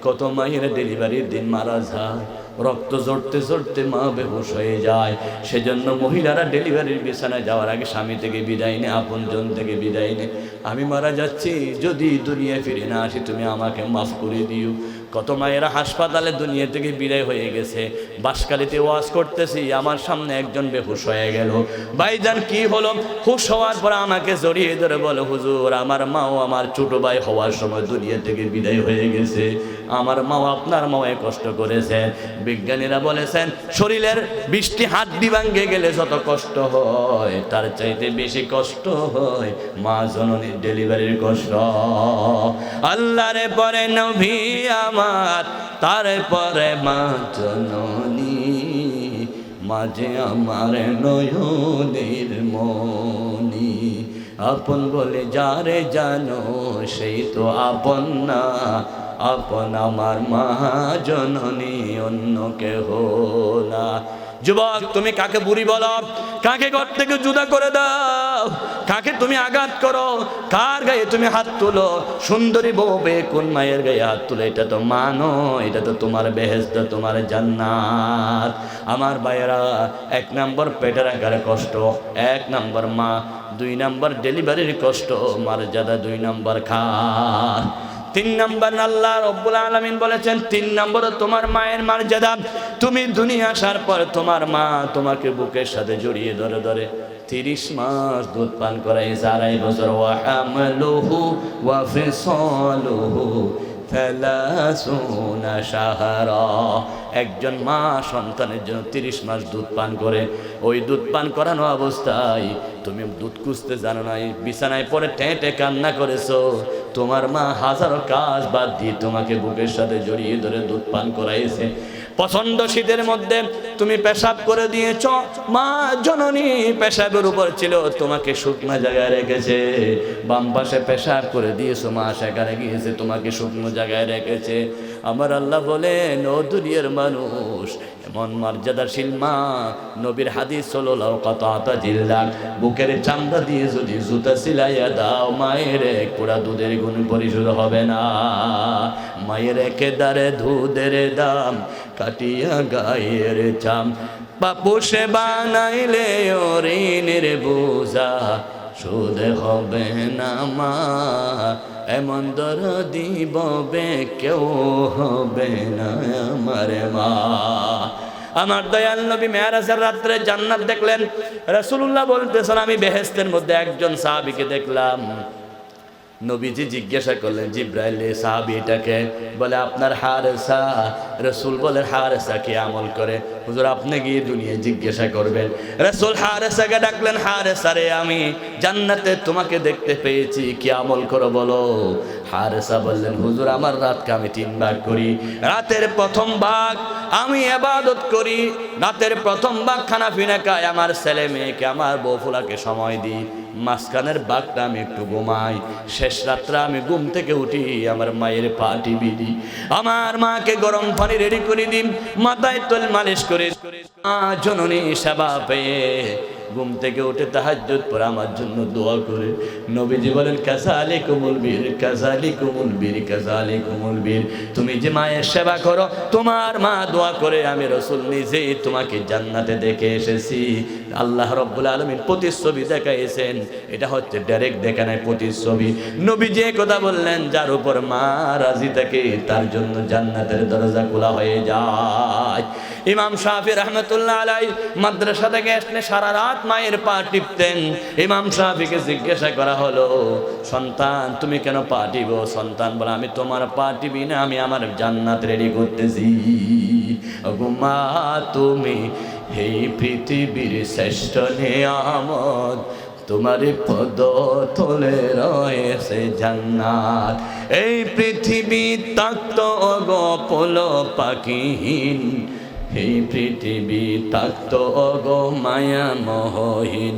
কত মায়ের ডেলিভারির দিন মারা যায়, রক্ত ঝরতে ঝরতে মা বেহুশ হয়ে যায়। সেজন্য মহিলারা ডেলিভারির বিছানায় যাওয়ার আগে স্বামী থেকে বিদায় নেয়, আপনজন থেকে বিদায় নেয়। আমি মারা যাচ্ছি, যদি দুনিয়া ফিরে না আসি তুমি আমাকে মাফ করে দিও। কত মায়েরা হাসপাতালে দুনিয়া থেকে বিদায় হয়ে গেছে। বাঁশখালীতে ওয়াজ করতেছি, আমার সামনে একজন বেহুশ হয়ে গেল। ভাইজান কি হলো? হুশ হওয়ার পর আমাকে জড়িয়ে ধরে বলে, হুজুর আমার মাও আমার ছোট ভাই হওয়ার সময় দুনিয়া থেকে বিদায় হয়ে গেছে। আমার মাও আপনার মাও কষ্ট করেছে। বিজ্ঞানীরা বলেছেন, শরীরের 20টি হাড্ডি ভাঙে গেলে যত কষ্ট হয়, তার চাইতে বেশি কষ্ট হয় মা জননীর ডেলিভারির কষ্ট। আল্লাহরে পরে নবী আমার, তারপরে মা জননী, মাঝে আমার নয়নের মনি। আপন বলে যারে জানো, সেই তো আপন না, আপন আমার মা জননী, অন্য কেহ না। যুবক, তুমি কাকে বুড়ি বলো? কাকে ঘর থেকে জুদা করে দাও? কাকে তুমি আঘাত করো? কার গায়ে তুমি হাত তুলো? সুন্দরী বউ বে কোন মায়ের গায়ে হাত তুলে? এটা তো মানো, এটা তো তোমার বেহেশত, তোমার জান্নাত। আমার ভাইয়েরা, 1 নাম্বার পেটে রাখার কষ্ট, 1 নাম্বার মা। 2 নাম্বার ডেলিভারির কষ্ট, মর্যাদা 2 নাম্বার খান। 3 নাম্বার আল্লাহ রব্বুল আলামিন বলেছেন, 3 নাম্বার তোমার মায়ের মর্যাদা। তুমি দুনিয়া আসার পর তোমার মা তোমাকে বুকের সাথে জড়িয়ে ধরে ধরে 30 মাস দুধ পান করাই, 4.5 বছর। ওয়া হামলুহু ওয়া ফিসালুহু 30 শাহরা। একজন মা সন্তানের জন্য 30 মাস দুধ পান করে। ওই দুধ পান করানো অবস্থায় তুমি দুধ খুঁজতে জানো না, বিছানায় পরে টেঁটে কান্না করেছো। তোমার মা হাজারো কাজ বাদ দিয়ে তোমাকে বুকের সাথে জড়িয়ে ধরে দুধ পান করাইছে। প্রচন্ড শীতের মধ্যে তুমি পেশাব করে দিয়েছ, মা জননী পেশাবের উপর ছিল, তোমাকে শুকনো জায়গায় রেখেছে। বাম পাশে পেশাব করে দিয়েছো, মা সেখানে গিয়েছে, তোমাকে শুকনো জায়গায় রেখেছে। আমার আল্লাহ বলেন, ও দুনিয়ার মানুষ, এমন মর্যাদাশীল মা, নবীর হাদিস সাল্লাল্লাহু কাতাতা জিল্লাক, বুকের চামড়া দিয়ে যদি জুতা সিলাইয়া দাও, মায়ের এক পোড়া দুধের গুণ পরিশোধ হবে না। মায়ের একেদারে দুধের দাম কাটিয়া গায়ের চাম, বাপুসে বানাইলে ঋণের বোঝা শোধ হবে না মা। এমন দরদি ববে কেউ হবে না আমার মা। আমার দয়াল নবী মেরাজের রাত্রে জান্নাত দেখলেন। রাসূলুল্লাহ বলতেছেন, আমি বেহেশতের মধ্যে একজন সাহাবীকে দেখলাম। নবীজি জিজ্ঞাসা করলেন, জিব্রাইল সাহাবীটাকে? বলে আপনার হারেসা। রাসূল বলেন, হারেসা কি আমল করে? হুজুর আপনি গিয়ে দুনিয়া জিজ্ঞাসা করবেন। রাসূল হারেসাকে ডাকলেন, হারেসা রে, আমি জান্নাতে তোমাকে দেখতে পেয়েছি, কি আমল করো বলো। হারেসা বললেন, হুজুর আমার রাতকে আমি 3 ভাগ করি। রাতের প্রথম ভাগ আমি ইবাদত করি, রাতের প্রথম ভাগ খানা পিনা খাই, আমার ছেলে মেয়েকে আমার বউ ফুলাকে সময় দিই, মাঝখানের ভাগটা আমি একটু ঘুমাই, শেষ রাত্রে আমি ঘুম থেকে উঠি আমার মায়ের পা টিপি দিই, আমার মাকে গরম পানি রেডি করে দিই, মাথায় তেল মালিশ করে জননী সেবা পেয়ে ঘুম থেকে উঠে তাহাজ্জুদ পড়ে আমার জন্য দোয়া করে। নবীজি বলেন কাযালিকুমুল বীর, কাযালিকুমুল বীর, কাযালিকুমুল বীর। তুমি যে মায়ের সেবা করো, তোমার মা দোয়া করে, আমি রাসূল নিজে তোমাকে জান্নাতে দেখে এসেছি। আল্লাহ রাব্বুল আলামিন প্রতিচ্ছবি দেখাইছেন, এটা হচ্ছে ডাইরেক্ট দেখা নাই, প্রতিচ্ছবি। নবীজি কথা বললেন, যার উপর মা রাজি থাকে তার জন্য জান্নাতের দরজা খোলা হয়ে যায়। ইমাম শাফি রহমতুল্লাহ আলাইহি মাদ্রাসা থেকে আসলে সারা রাত মায়ের পা টিপতেন। ইমাম শাফিকে জিজ্ঞাসা করা হলো, সন্তান তুমি কেন পা টিপো? সন্তান বলে, আমি তোমার পা টিপি না, আমি আমার জান্নাত রেডি করতেছি। ওগো মা, তুমি এই পৃথিবীর শ্রেষ্ঠ নিয়ামত, তোমার পদ তলে রয়েছে জান্নাত। এই পৃথিবী তাক্ত ওগো ফুল পাখিহীন, এই পৃথিবী থাকত ওগো মায়া মোহহীন,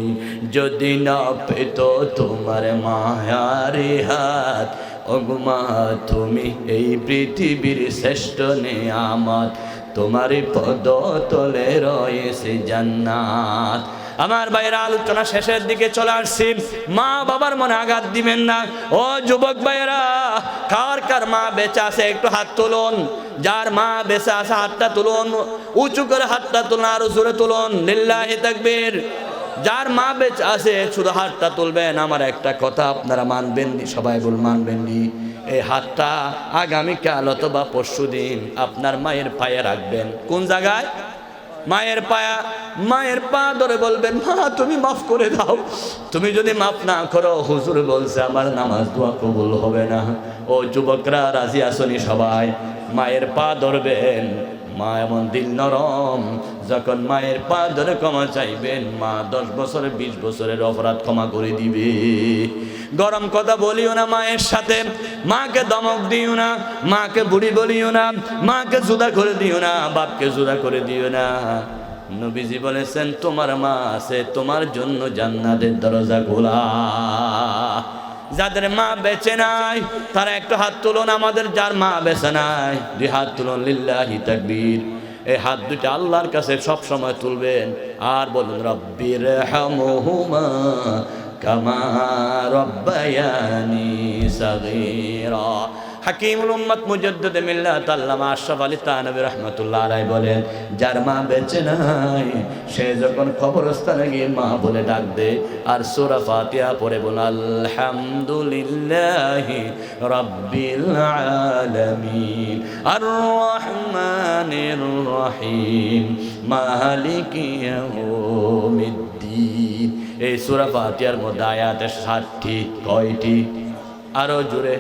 যদি না পেত তোমার মায়ারি হাত। ওগো মা, তুমি এই পৃথিবীর শ্রেষ্ঠ নিয়ামত, তোমার পদ তলে রয়েছে জান্নাত। আমার ভাইয়েরা, আলোচনা শেষের দিকে চলে আসছি। মা বাবার মনে আঘাত দিবেন না। ও যুবক ভাইয়েরা, কার কার মা বেঁচে আছে একটু হাত তুলুন। যার মা বেঁচে আছে হাতটা তুলুন, উঁচু করে হাতটা তুলুন, আরো জোরে তুলুন, লিল্লাহি তাকবীর। যার মা বেঁচে আছে শুধু হাতটা তুলবেন। আমার একটা কথা আপনারা মানবেন, সবাই বল মানবেন। এই হাতটা আগামীকাল অথবা পরশুদিন আপনার মায়ের পায়ে রাখবেন। কোন জায়গায়? মায়ের পায়া। মায়ের পা ধরে বলবেন, মা তুমি মাফ করে দাও। তুমি যদি মাফ না করো, হুজুর বলছে আমার নামাজ দোয়া কবুল হবে না। ও যুবকরা, রাজি আসনি সবাই? মায়ের পা ধরবেন। মা এমন দিল নরম, যখন মায়ের পা ধরে ক্ষমা চাইবেন, মা 10 বছরের 20 বছরের অপরাধ ক্ষমা করে দিবে। গরম কথা বলিও না মায়ের সাথে, মাকে দমক দিও না, মাকে বুড়ি বলিও না, মাকে জুদা করে দিও না, বাপকে জুদা করে দিও না। নবীজি বলেছেন, তোমার মা আছে, তোমার জন্য জান্নাতের দরজা খোলা। যাদের মা বেঁচে নাই তারা একটু হাত তুলুন। আমাদের যার মা বেঁচে নাই 2 হাত তুলুন, লিল্লাহি তাকবীর। এই হাত দুটো আল্লাহর কাছে সব সময় তুলবেন আর বলুন, রব্বির হামহুমা কামা রব্বায়ানি সাগীরা। হাকিমুল উম্মত মুজাদ্দিদ মিল্লাত আল্লামা আশরাফ আলী থানভী রাহমাতুল্লাহ আলাইহি বলেন, যার মা বেঁচে নাই সে যখন কবরস্থানে গিয়ে মা বলে ডাক দে আর সূরা ফাতিহা পড়ে বলে, আলহামদুলিল্লাহি রাব্বিল আলামিন আর রহমানির রহিম মালিকি ইয়াউমিদ্দিন। এই সূরা ফাতিহার মধ্যে আয়াতে 60টি। কয়টি? আরো জোরে।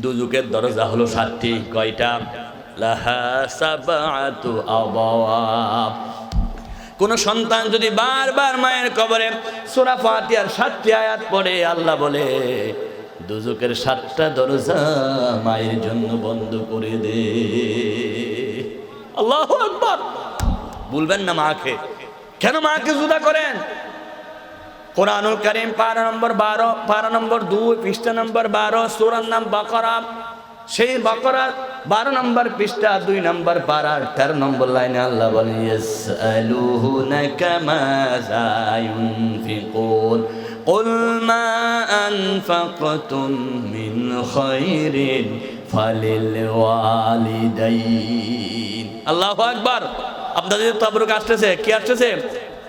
দুজুকের দরজা হলো 7টি। কয়টা? লাহা সাবআতু আবওয়াব। কোন সন্তান যদি বারবার মায়ের কবরে সূরা ফাতিহার 7টি আয়াত পড়ে, আল্লাহ বলে দুজুকের 7টা দরজা মায়ের জন্য বন্ধ করে দে। আল্লাহু আকবার। বলবেন না মাকে। কেন মাকে জুদা করেন? কুরআনুল কারীম পারা নম্বর 12, পারা নম্বর 2, পৃষ্ঠা নম্বর 12, সূরার নাম বাকারা। সেই বাকারার 12 নম্বর পৃষ্ঠা 2 নম্বর পারার 13 নম্বর লাইনে আল্লাহ বলেন, ইয়াসআলুনাকা মাযা ইউনফিকুন কুল মা আনফাকতুম মিন খায়রিন ফালিল ওয়ালিদাইন। আল্লাহু আকবার। আপনাদের তাবরুক আসতেছে। কি আসতেছে?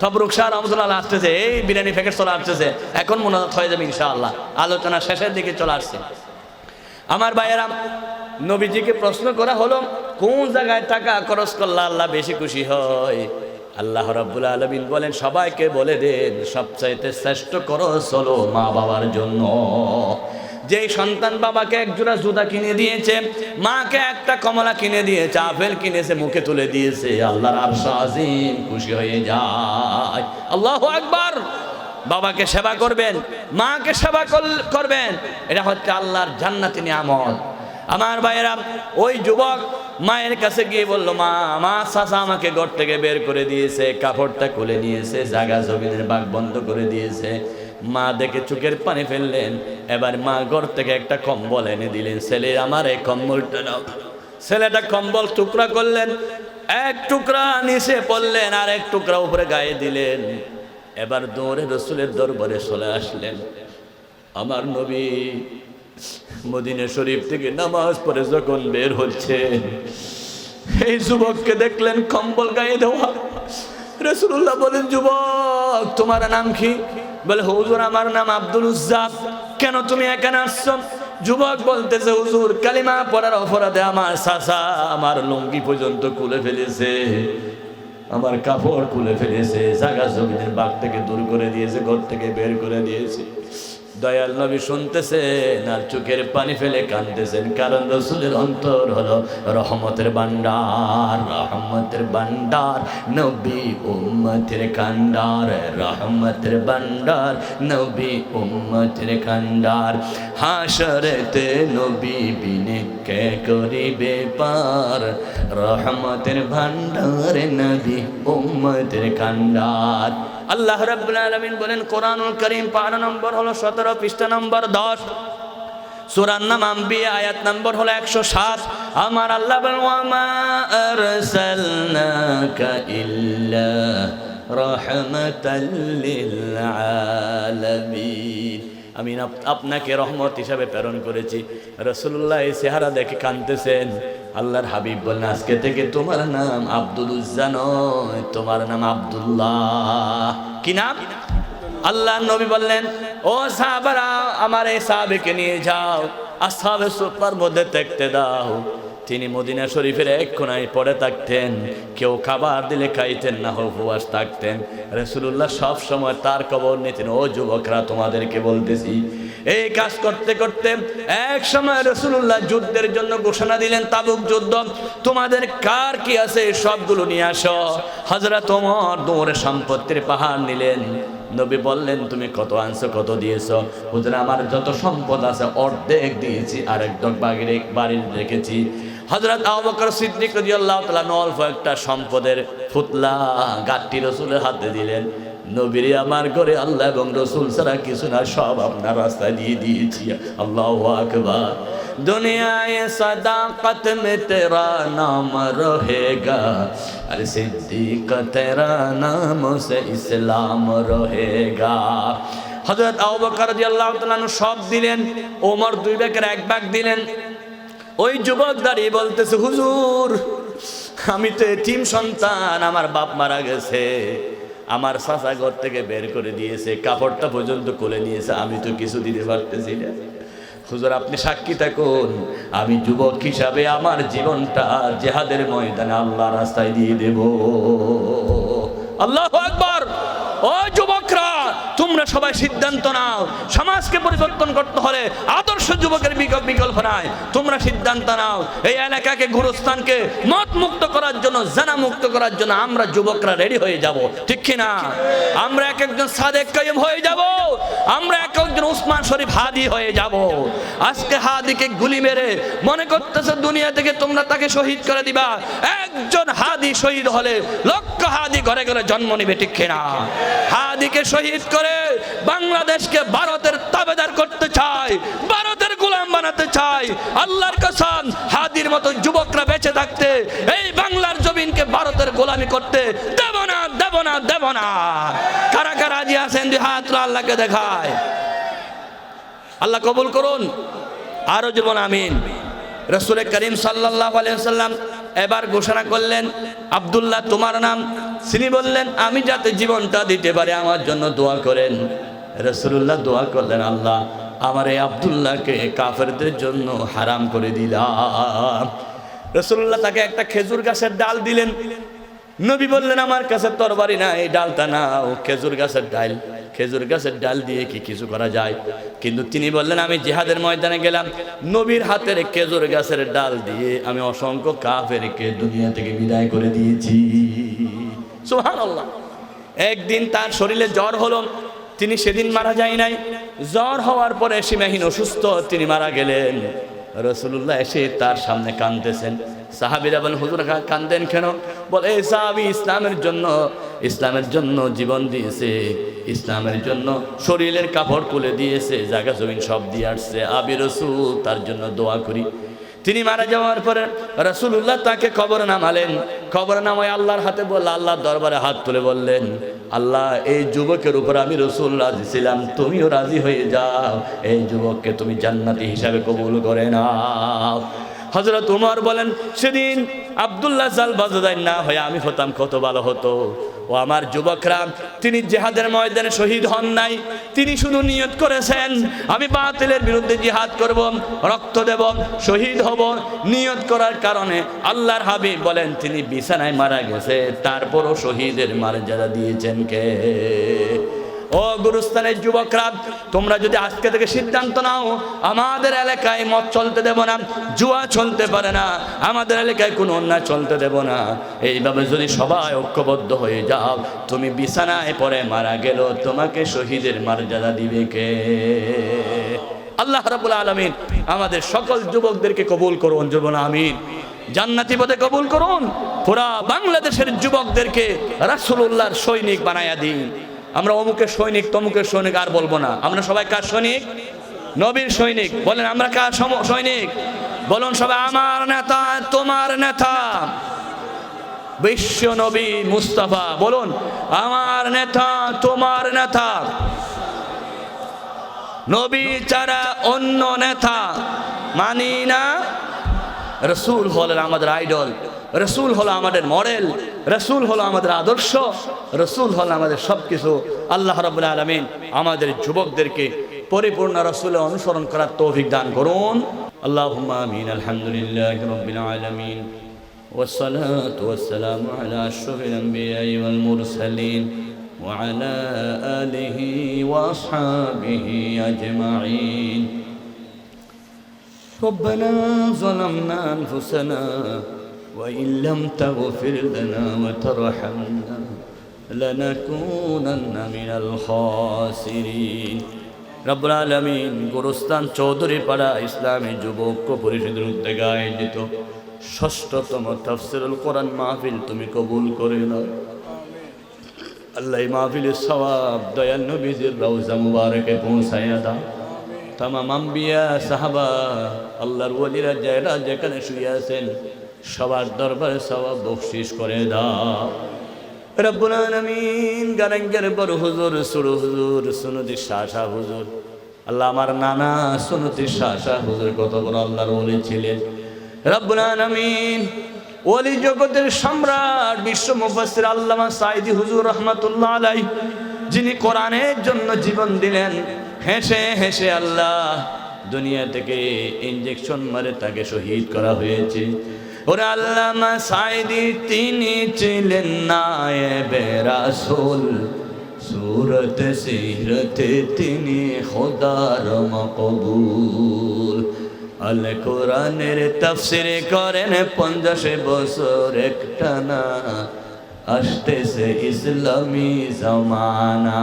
তবরুক শাহ রহমতুল্লাহ আসতেছে। এই বিরিয়ানি প্যাকেট চলে আসতেছে। এখন মোনাজাত হয়ে যাবে ইনশাআল্লাহ। আলোচনা শেষের দিকে চলে আসছে। আমার ভাইয়েরা, নবীজিকে প্রশ্ন করা হলো, কোন জায়গায় টাকা খরচ করলে আল্লাহ বেশি খুশি হয়? আল্লাহ রাব্বুল আলামিন বলেন, সবাইকে বলে দেন সবচাইতে শ্রেষ্ঠ খরচ হলো মা বাবার জন্য। যেই সন্তান বাবাকে এক জোড়া জুতা কিনে দিয়েছে, মাকে একটা কমলা কিনে দিয়েছে, আপেল কিনেছে, মুখে তুলে দিয়েছে, আল্লাহর আরশ আজিম খুশি হয়ে যায়। আল্লাহু আকবার। বাবাকে সেবা করবেন, মাকে সেবা করবেন, এটা হচ্ছে আল্লাহর জান্নাতি নিয়ামত। আমার ভাইয়েরা, ওই যুবক মায়ের কাছে গিয়ে বলল, মা, আমার চাচা আমাকে ঘর থেকে বের করে দিয়েছে, কাপড়টা খুলে নিয়েছে, জাগা জমিনের বাগ বন্ধ করে দিয়েছে। মা দেখে চোখের পানি ফেললেন। এবার মা ঘর থেকে একটা কম্বল এনে দিলেন, ছেলে আমার এই কম্বলটা নাও। ছেলেটা কম্বল টুকরা করলেন, এক টুকরা নিচে পড়লেন, আর এক টুকরা উপরে গায়ে দিলেন। এবার দৌড়ে রসুলের দরবারে চলে আসলেন। আমার নবী মদিনা শরীফ থেকে নামাজ পড়ে যখন বের হচ্ছে, এই যুবককে দেখলেন কম্বল গায়ে দেওয়া। রাসূলুল্লাহ বলেন, যুবক তোমার নাম কি? বলে, হুজুর আমার নাম আব্দুল উজ্জা। কেন তুমি এখানে আসছো? যুবক বলতেছে, হুজুর কালিমা পড়ার অপরাধে আমার চাচা আমার লুঙ্গি পর্যন্ত খুলে ফেলেছে, আমার কাপড় খুলে ফেলেছে, জাগা জমিনের বাগ থেকে দূর করে দিয়েছে, ঘর থেকে বের করে দিয়েছে। দয়াল নবী শুনতেছেন আর চোখের পানি ফেলে কাঁদতেছেন, কারণ রসুলের অন্তর হলো রহমতের ভান্ডার, রহমতের ভান্ডার, নবী উম্মতের কান্ডার, রহমতের ভান্ডার, নবী উম্মতের কান্ডার। হাসরেতে নবী বিনে কে করিবে পার, রহমতের ভান্ডার, নবী উম্মতের কান্ডার। আল্লাহ রাব্বুল আলামিন বলেন, কোরআনুল কারীম পারা নম্বর হলো 17, পৃষ্ঠা নম্বর 10, সূরার নাম আম্বিয়া, আয়াত নম্বর হলো 107। আমার আল্লাহ বলেন, ওয়া মা আরসালনাকা ইল্লা রাহমাতাল লিল আলামিন। আমি আপনাকে রহমত হিসাবে প্রেরণ করেছি। রাসূলুল্লাহ এই চেহারা দেখে কাঁদতেছেন। আল্লাহর হাবিব বললেন, আজকে থেকে তোমার নাম আব্দুল উজ্জা নয়, তোমার নাম আব্দুল্লাহ। কি নাম? আল্লাহর নবী বললেন, ও সাহাবারা, আমার এই সাহাবীকে নিয়ে যাও, আসহাবে সুফার মধ্যে দেখতে দাও। তিনি মদিনা শরীফের এক কোণায় পড়ে থাকতেন, কেউ খাবার দিলে খাইতেন না, উপবাস থাকতেন। রাসূলুল্লাহ সব সময় তার খবর নিতেন। ও যুবকরা, তোমাদেরকে বলতেছি, এই কাজ করতে করতে এক সময় রাসূলুল্লাহ যুদ্ধের জন্য ঘোষণা দিলেন, তাবুক যুদ্ধ, তোমাদের কার কি আছে সবগুলো নিয়ে আসো। হযরত ওমর দৌড়ে সম্পত্তির পাহাড় নিলেন। নবী বললেন, তুমি কত আনছো, কত দিয়েছো? হুজুর আমার যত সম্পদ আছে অর্ধেক দিয়েছি, আর একদম বাড়ির রেখেছি। হযরত আবু বকর সিদ্দিক রাদিয়াল্লাহু তাআলা অল্প একটা সম্পদের ফুতলা গাঁটটি রাসূলের হাতে দিলেন। নবীরে, আমার ঘরে আল্লাহ এবং রাসূল ছাড়া কিছু না, সব আপনার রাস্তায় দিয়ে দিয়েছি। আল্লাহু আকবার। दुनिया सदाकत में तेरा नाम रहेगा, अरे सिद्दीक तेरा नाम से इस्लाम रहेगा। हजरत আবু বকর রাদিয়াল্লাহু তাআলা সব দিলেন, ওমর 2 ভাগের 1 ভাগ দিলেন। ওই যুবক দাঁড়িয়ে বলতেছে, হুজুর আমি তো এতিম সন্তান, আমার বাপ মারা গেছে, আমার চাচা ঘর থেকে বের করে দিয়েছে, কাপড়টা পর্যন্ত খুলে নিয়েছে, আমি তো কিছু দিতে পারতেছি না। হুজুর আপনি সাক্ষী থাকুন, আমি যুবক হিসাবে আমার জীবনটা জিহাদের ময়দানে আল্লাহর রাস্তায় দিয়ে দেব। আল্লাহু আকবার। ও যুবকরা, তোমরা সবাই সিদ্ধান্ত নাও, সমাজকে পরিবর্তন করতে হলে আদর্শ যুবকের বিকল্প নাই। তোমরা সিদ্ধান্ত নাও, এই এলাকাকে, গুরুস্থানকে মদ মুক্ত করার জন্য, জানা মুক্ত করার জন্য আমরা যুবকরা রেডি হয়ে যাব, ঠিক কি না? আমরা এক একজন সাদেক কাইয়ুম হয়ে যাব, আমরা এক একজন উসমান শরীফ হাদি হয়ে যাব। আজকে হাদিকে গুলি মেরে মনে করতেছে দুনিয়া থেকে তোমরা তাকে শহীদ করে দিবা। একজন হাদি শহীদ হলে লক্ষ হাদি ঘরে ঘরে জন্ম নিবে, ঠিক কি না? হাদিকে শহীদ করে বাংলাদেশকে ভারতের তাবেদার করতে চাই, ভারতের গোলাম বানাতে চাই। আল্লাহর কসম, হাদির মতো যুবকরা বেঁচে থাকতে এই বাংলার জমিনকে ভারতের গোলামি করতে দেব না, দেব না, দেব না। কারা কারা রাজি আছেন? দুই হাত আল্লাহকে দেখায়। আল্লাহ কবুল করুন, আরো জীবন আমিন। রাসূল করিম সাল্লাল্লাহু আলাইহি ওয়াসাল্লাম এবার ঘোষণা করলেন, আব্দুল্লাহ তোমার নাম। তিনি বললেন, আমি যাতে জীবনটা দিতে পারি আমার জন্য দোয়া করেন। রাসূলুল্লাহ দোয়া করলেন, আল্লাহ আমার এই আব্দুল্লাহকে কাফেরদের জন্য হারাম করে দিলাম। রাসূলুল্লাহ তাকে একটা খেজুর গাছের ডাল দিলেন। নবী বললেন, আমার কাছে তরবারি না, এই ডালটা নাও, খেজুর গাছের ডাল। খেজুর গাছের ডাল দিয়ে কি কিছু করা যায়? কিন্তু তিনি বললেন, আমি জিহাদের ময়দানে গেলাম, নবীর হাতের খেজুর গাছের ডাল দিয়ে আমি অসংখ্য কাফেরকে দুনিয়া থেকে বিদায় করে দিয়েছি। সুবহানাল্লাহ। একদিন তার শরীরে জ্বর হলো, তিনি সেদিন মারা যায় নাই। জ্বর হওয়ার পরে সীমাহীন অসুস্থ তিনি মারা গেলেন। রাসূলুল্লাহ এসে তার সামনে কাঁদতেছেন। সাহাবীরা বলেন, হুজুর কাঁদেন কেন? বলে, এই সাহাবী ইসলামের জন্য জীবন দিয়েছে, ইসলামের জন্য শরীরের কাপড় খুলে দিয়েছে, জায়গা জমিন সব দিয়ে আসছে। আমি রাসূল তার জন্য দোয়া করি। তিনি মারা যাওয়ার পরে রাসূলুল্লাহ তাকে কবরে নামালেন। কবরে নামায় আল্লাহর হাতে বললেন, আল্লাহর দরবারে হাত তুলে বললেন, আল্লাহ এই যুবকের উপর আমি রাসূল রাজি ছিলাম, তুমিও রাজি হয়ে যাও, এই যুবককে তুমি জান্নাতি হিসাবে কবুল করে নাও। হযরত ওমর বলেন, সেদিন আব্দুল্লাহ জাল বাজদাই না হয়ে আমি হতাম কত ভালো হতো। ও আমার যুবকরা, তিনি জিহাদের ময়দানে শহীদ হন নাই, তিনি শুধু নিয়ত করেছেন আমি বাতিলের বিরুদ্ধে জিহাদ করব, রক্ত দেব, শহীদ হব। নিয়ত করার কারণে আল্লাহর হাবিব বলেন তিনি বিছানায় মারা গেছে, তারপরও শহীদের মর্যাদা দিয়েছেন কে? ও গুরুস্থানের যুবকরা, তোমরা যদি আজকে থেকে সিদ্ধান্ত নাও আমাদের এলাকায় মদ চলতে দেব না, জুয়া চলতে পারে না, আমাদের এলাকায় কোনো অন্যায় চলতে দেব না, এইভাবে যদি সবাই ঐক্যবদ্ধ হয়ে যাও, তুমি বিছানায় পড়ে মারা গেল, তোমাকে শহীদের মর্যাদা দিবে কে? আল্লাহ রাব্বুল আলামিন আমাদের সকল যুবকদেরকে কবুল করুন, জুবন আমিন। জান্নাতি পথে কবুল করুন। পুরা বাংলাদেশের যুবকদেরকে রাসূলুল্লাহর সৈনিক বানায়া দিন। আমরা অমুকের সৈনিক তমুকের সৈনিক আর বলবো না, আমরা সবাই কার সৈনিক? নবীর সৈনিক। বলেন আমরা কার সৈনিক? বলুন সবাই, আমার নেতা তোমার নেতা বিশ্ব নবী মুস্তাফা। বলুন, আমার নেতা তোমার নেতা, নবী ছাড়া অন্য নেতা মানি না। রাসূল হলেন আমাদের আইডল, রাসূল হলো আমাদের মডেল, রাসূল হলো আমাদের আদর্শ, রাসূল হলো আমাদের সবকিছু। আল্লাহ রাব্বুল আলামিন আমাদের যুবকদেরকে পরিপূর্ণ রাসূলের অনুসরণ করার তৌফিক দান করুন। আল্লাহুম্মা আমিন। আলহামদুলিল্লাহি রাব্বিল আলামিন ওয়াসসালাতু ওয়াসসালামু আলা আশরাফিল আমবিয়াই ওয়াল মুরসালিন ওয়া আলা আলিহি ওয়া আসহাবিহি আজমাইন। ربنا ظلمنا أنفسنا وإن لم تغفر لنا وترحمنا لنكونن من الخاسرين। রব্বুল আলামিন গুরুস্থান চৌধুরীপাড়া ইসলামী যুবক পরিষদের উদ্যোগে আয়োজিত ৬ষ্ঠতম তাফসীরুল কোরআন মাহফিল তুমি কবুল করে নাও। আল্লাহ এই মাহফিলের সওয়াব দয়াল নবীজির রওজা মুবারকে পৌঁছায়া দাও। তামাম আম্বিয়া সাহাবা আল্লাহর ওলিরা যারা যেখানে শুয়ে আছেন সবার দরবারে সওয়াব বখশিশ করে দাও। রব্বুল আলামিন গারাঙ্গের বড় হুজুর সুরু হুজুর সুনতি শাহ হুজুর, আল্লাহ আমার নানা সুনতি শাহ হুজুর কত বড় আল্লাহর ওলি ছিলেন। রব্বুল আলামিন ওলি জগতের সম্রাট বিশ্ব মুফাসসির আল্লামা সাঈদী হুজুর রাহমাতুল্লাহ আলাইহি, যিনি কোরআনের জন্য জীবন দিলেন, হেসে হেসে আল্লাহ দুনিয়া থেকে ইনজেকশন মারে তাকে শহীদ করা হয়েছে। ওরে আল্লামা সাঈদী তিনি ছিলেন নায়েবে রাসূল, সূরতে সিরতে তিনি খোদার মকবুল। আল কোরআনের তাফসীর করেন 50 বছর একটানা, আসতেছে ইসলামী জামানা।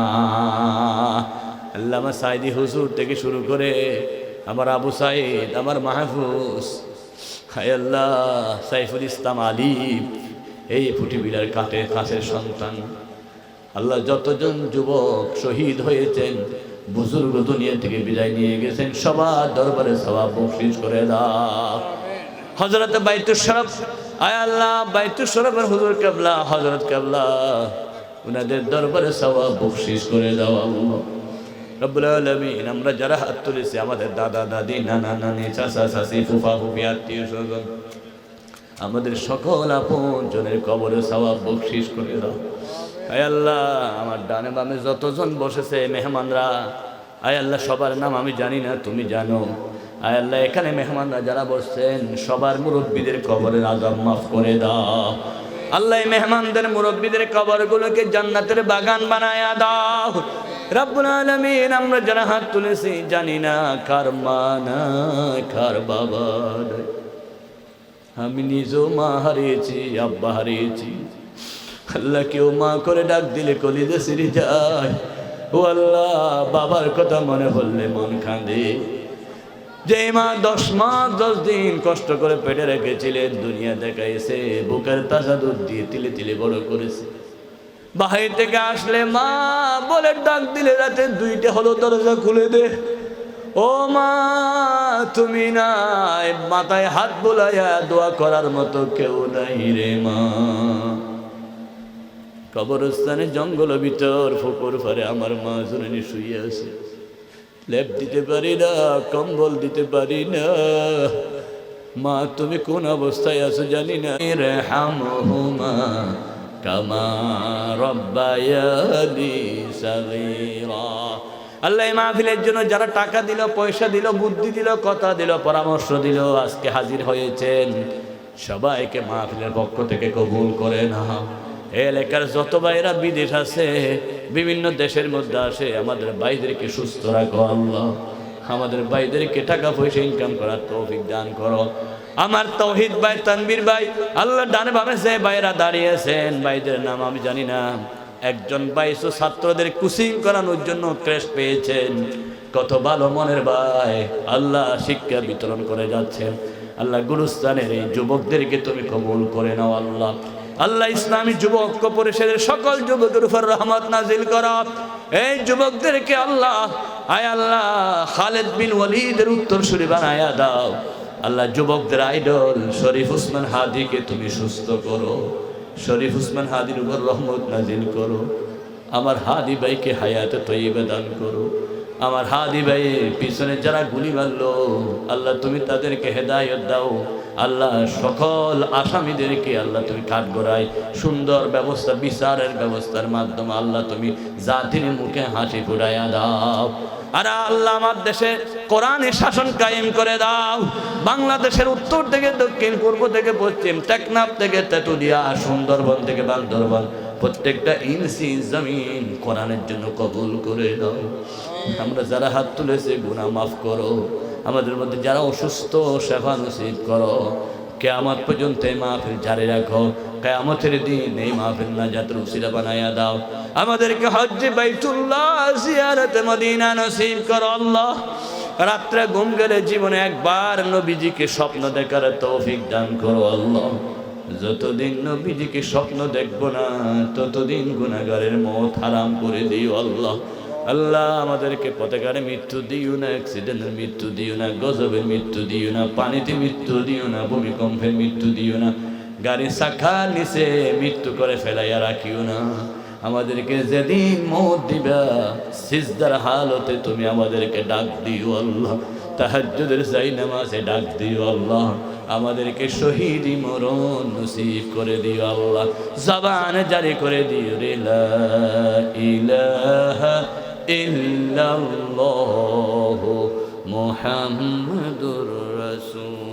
আল্লামা সাঈদী হুজুর থেকে শুরু করে আমার আবু সাঈদ, আমার মাহফুজ, হায় আল্লাহ সাইফুল ইসলাম আলিফ, এই ফুটিবিলার কাছের সন্তান, আল্লাহ যতজন যুবক শহীদ হয়েছেন, বুজুর্গ দুনিয়া থেকে বিদায় নিয়ে গেছেন, সবার দরবারে সওয়াব বখশিশ করে দাও। হযরত বাইতুশ শরফ, আয় আল্লাহ বাইতুশ শরফের হুজুর কেবলা হযরত কেবলা, উনাদের দরবারে সওয়াব বখশিশ করে দাও আল্লাহ রব্বুল আলামিন। আমরা যারা হাত তুলেছি, আমাদের দাদা দাদি, নানা নানি, চাচা চাচি, ফুফা ফুফি, আত্মীয় স্বজন, আমাদের সকল আপন জনের কবরে সওয়াব বখশিশ করে দাও। আয় আল্লাহ আমার ডানে বামে যতজন বসেছে মেহমানরা, আয় আল্লাহ সবার নাম আমি জানি না, তুমি জানো। আয় আল্লাহ এখানে মেহমানরা যারা বসছেন সবার মুরব্বীদের কবরের আযাব মাফ করে দাও। আল্লাহ মেহমানদের মুরব্বীদের কবরগুলোকে জান্নাতের বাগান বানায়া দাও রব্বুল আলামিন। আমরা যারা হাত তুলেছি জানি না কার মা না কার বাবা, আমি নিজেও মা হারিয়েছি, আব্বা হারিয়েছি। আল্লাহ কেউ মা করে ডাক দিলে কলিজা সিঁড়ি যায়। ও আল্লাহ বাবার কথা মনে পড়লে মন কাঁদে, যে মা 10 মাস 10 দিন কষ্ট করে পেটে রেখেছিলেন, দুনিয়া দেখাইছে, বুকের তাজা দুধ দিয়ে তিলে তিলে বড় করেছে। বাহির থেকে আসলে মা বলে ডাক দিলে রাতে 2টা হলো দরজা খুলে দে, ও মা তুমি নাই, মাথায় হাত বুলাইয়া দোয়া করার মতো কেউ নাই রে মা। কবরস্থানে জঙ্গল ভিতর ফুকুর ফারে আমার মা জননী শুয়ে আছে, লেপ দিতে পারি না, কম্বল দিতে পারি না। মা তুমি কোন অবস্থায় আছো জানি না। ইরহামহুমা কামা রাব্বায়ানি সাগীরা। আল্লাহ মাহফিলের জন্য যারা টাকা দিল, পয়সা দিল, বুদ্ধি দিল, কথা দিল, পরামর্শ দিল, আজকে হাজির হয়েছেন, সবাইকে মাহফিলের পক্ষ থেকে কবুল করে নাও। এলাকার যত ভাইরা বিদেশ আছে, বিভিন্ন দেশের মধ্যে আসে, আমাদের ভাইদেরকে সুস্থ রাখো আল্লাহ। আমাদের ভাইদেরকে টাকা পয়সা ইনকাম করার তৌফিক দান করো। আমার তৌহিদ ভাই, তানবীর ভাই, আল্লাহ ডানে বামে যে ভাইরা দাঁড়িয়েছেন, ভাইদের নাম আমি জানি না। একজন ভাই ছাত্রদের কোচিং করানোর জন্য ক্রেশ পেয়েছেন, কত ভালো মনের ভাই, আল্লাহ শিক্ষা বিতরণ করে যাচ্ছেন। আল্লাহ গুরুস্থানের এই যুবকদেরকে তুমি কবুল করে নাও আল্লাহ। আল্লাহ ইসলামী যুবক পরিষদের সকল যুবকের উপর রহমত নাজিল করো। এই যুবকদেরকে আল্লাহ, আয় আল্লাহ খালেদ বিন ওয়ালিদের উত্তরসূরি বানায়া দাও আল্লাহ। যুবকদের আইডল শরীফ উসমান হাদিকে তুমি সুস্থ করো, শরীফ উসমান হাদির উপর রহমত নাজিল করো। আমার হাদি ভাইকে হায়াতে তৈয়বা দান করো। আমার হাদি ভাইয়ের পিছনে যারা গুলি মারলো, আল্লাহ তুমি তাদেরকে হেদায়েত দাও আল্লাহ। সকল আসামিদেরকে আল্লাহ তুমি কাঠগড়াই সুন্দর ব্যবস্থা, বিচারের ব্যবস্থার মাধ্যমে আল্লাহ তুমি জাতির মুখে হাসি ফুরাইয়া দাও। আর আল্লাহ আমার দেশে কোরআনের শাসন কায়েম করে দাও। বাংলাদেশের উত্তর থেকে দক্ষিণ, পূর্ব থেকে পশ্চিম, টেকনাফ থেকে তেঁতুলিয়া, সুন্দরবন থেকে বান্দরবান, প্রত্যেকটা ইঞ্চি জমিন কোরআনের জন্য কবুল করে দাও। আমরা যারা হাত তুলেছে গুনাহ মাফ করো। আমাদের মধ্যে যারা অসুস্থ সেবা নসিব করো। কিয়ামত পর্যন্ত এই মাহফিল জারি রাখো। কিয়ামতের দিন এই মাহফিল নাজাতের উসিলা বানায়া দাও। আমাদেরকে হজ্জে বাইতুল্লাহ, জিয়ারতে মদিনা নসিব করো আল্লাহ। রাত্রে ঘুম গেলে জীবনে একবার নবীজিকে স্বপ্ন দেখার তৌফিক দান করো আল্লাহ। যতদিন নবীজিকে স্বপ্ন দেখব না, ততদিন গুনাহগারের মওত হারাম করে দিও আল্লাহ। আল্লাহ আমাদেরকে পথেঘাটে মৃত্যু দিও না, অ্যাক্সিডেন্টের মৃত্যু দিও না, গজবের মৃত্যু দিও না, পানিতে মৃত্যু দিও না, ভূমিকম্পের মৃত্যু দিও না, গাড়ির চাকার নিচে মৃত্যু করে ফেলাইয়া রাখিও না। আমাদেরকে যেদিন মওত দিবা, সিজদার হালতে তুমি আমাদেরকে ডাক দিও আল্লাহ। তাহাজ্জুদের নামাজে ডাক দিও আল্লাহ। আমাদেরকে শহীদি মরণ নসিব করে দিও আল্লাহ। জবান জারি করে দিও রে লা ইলাহা ইল্লাল্লাহু মুহাম্মাদুর রাসূল।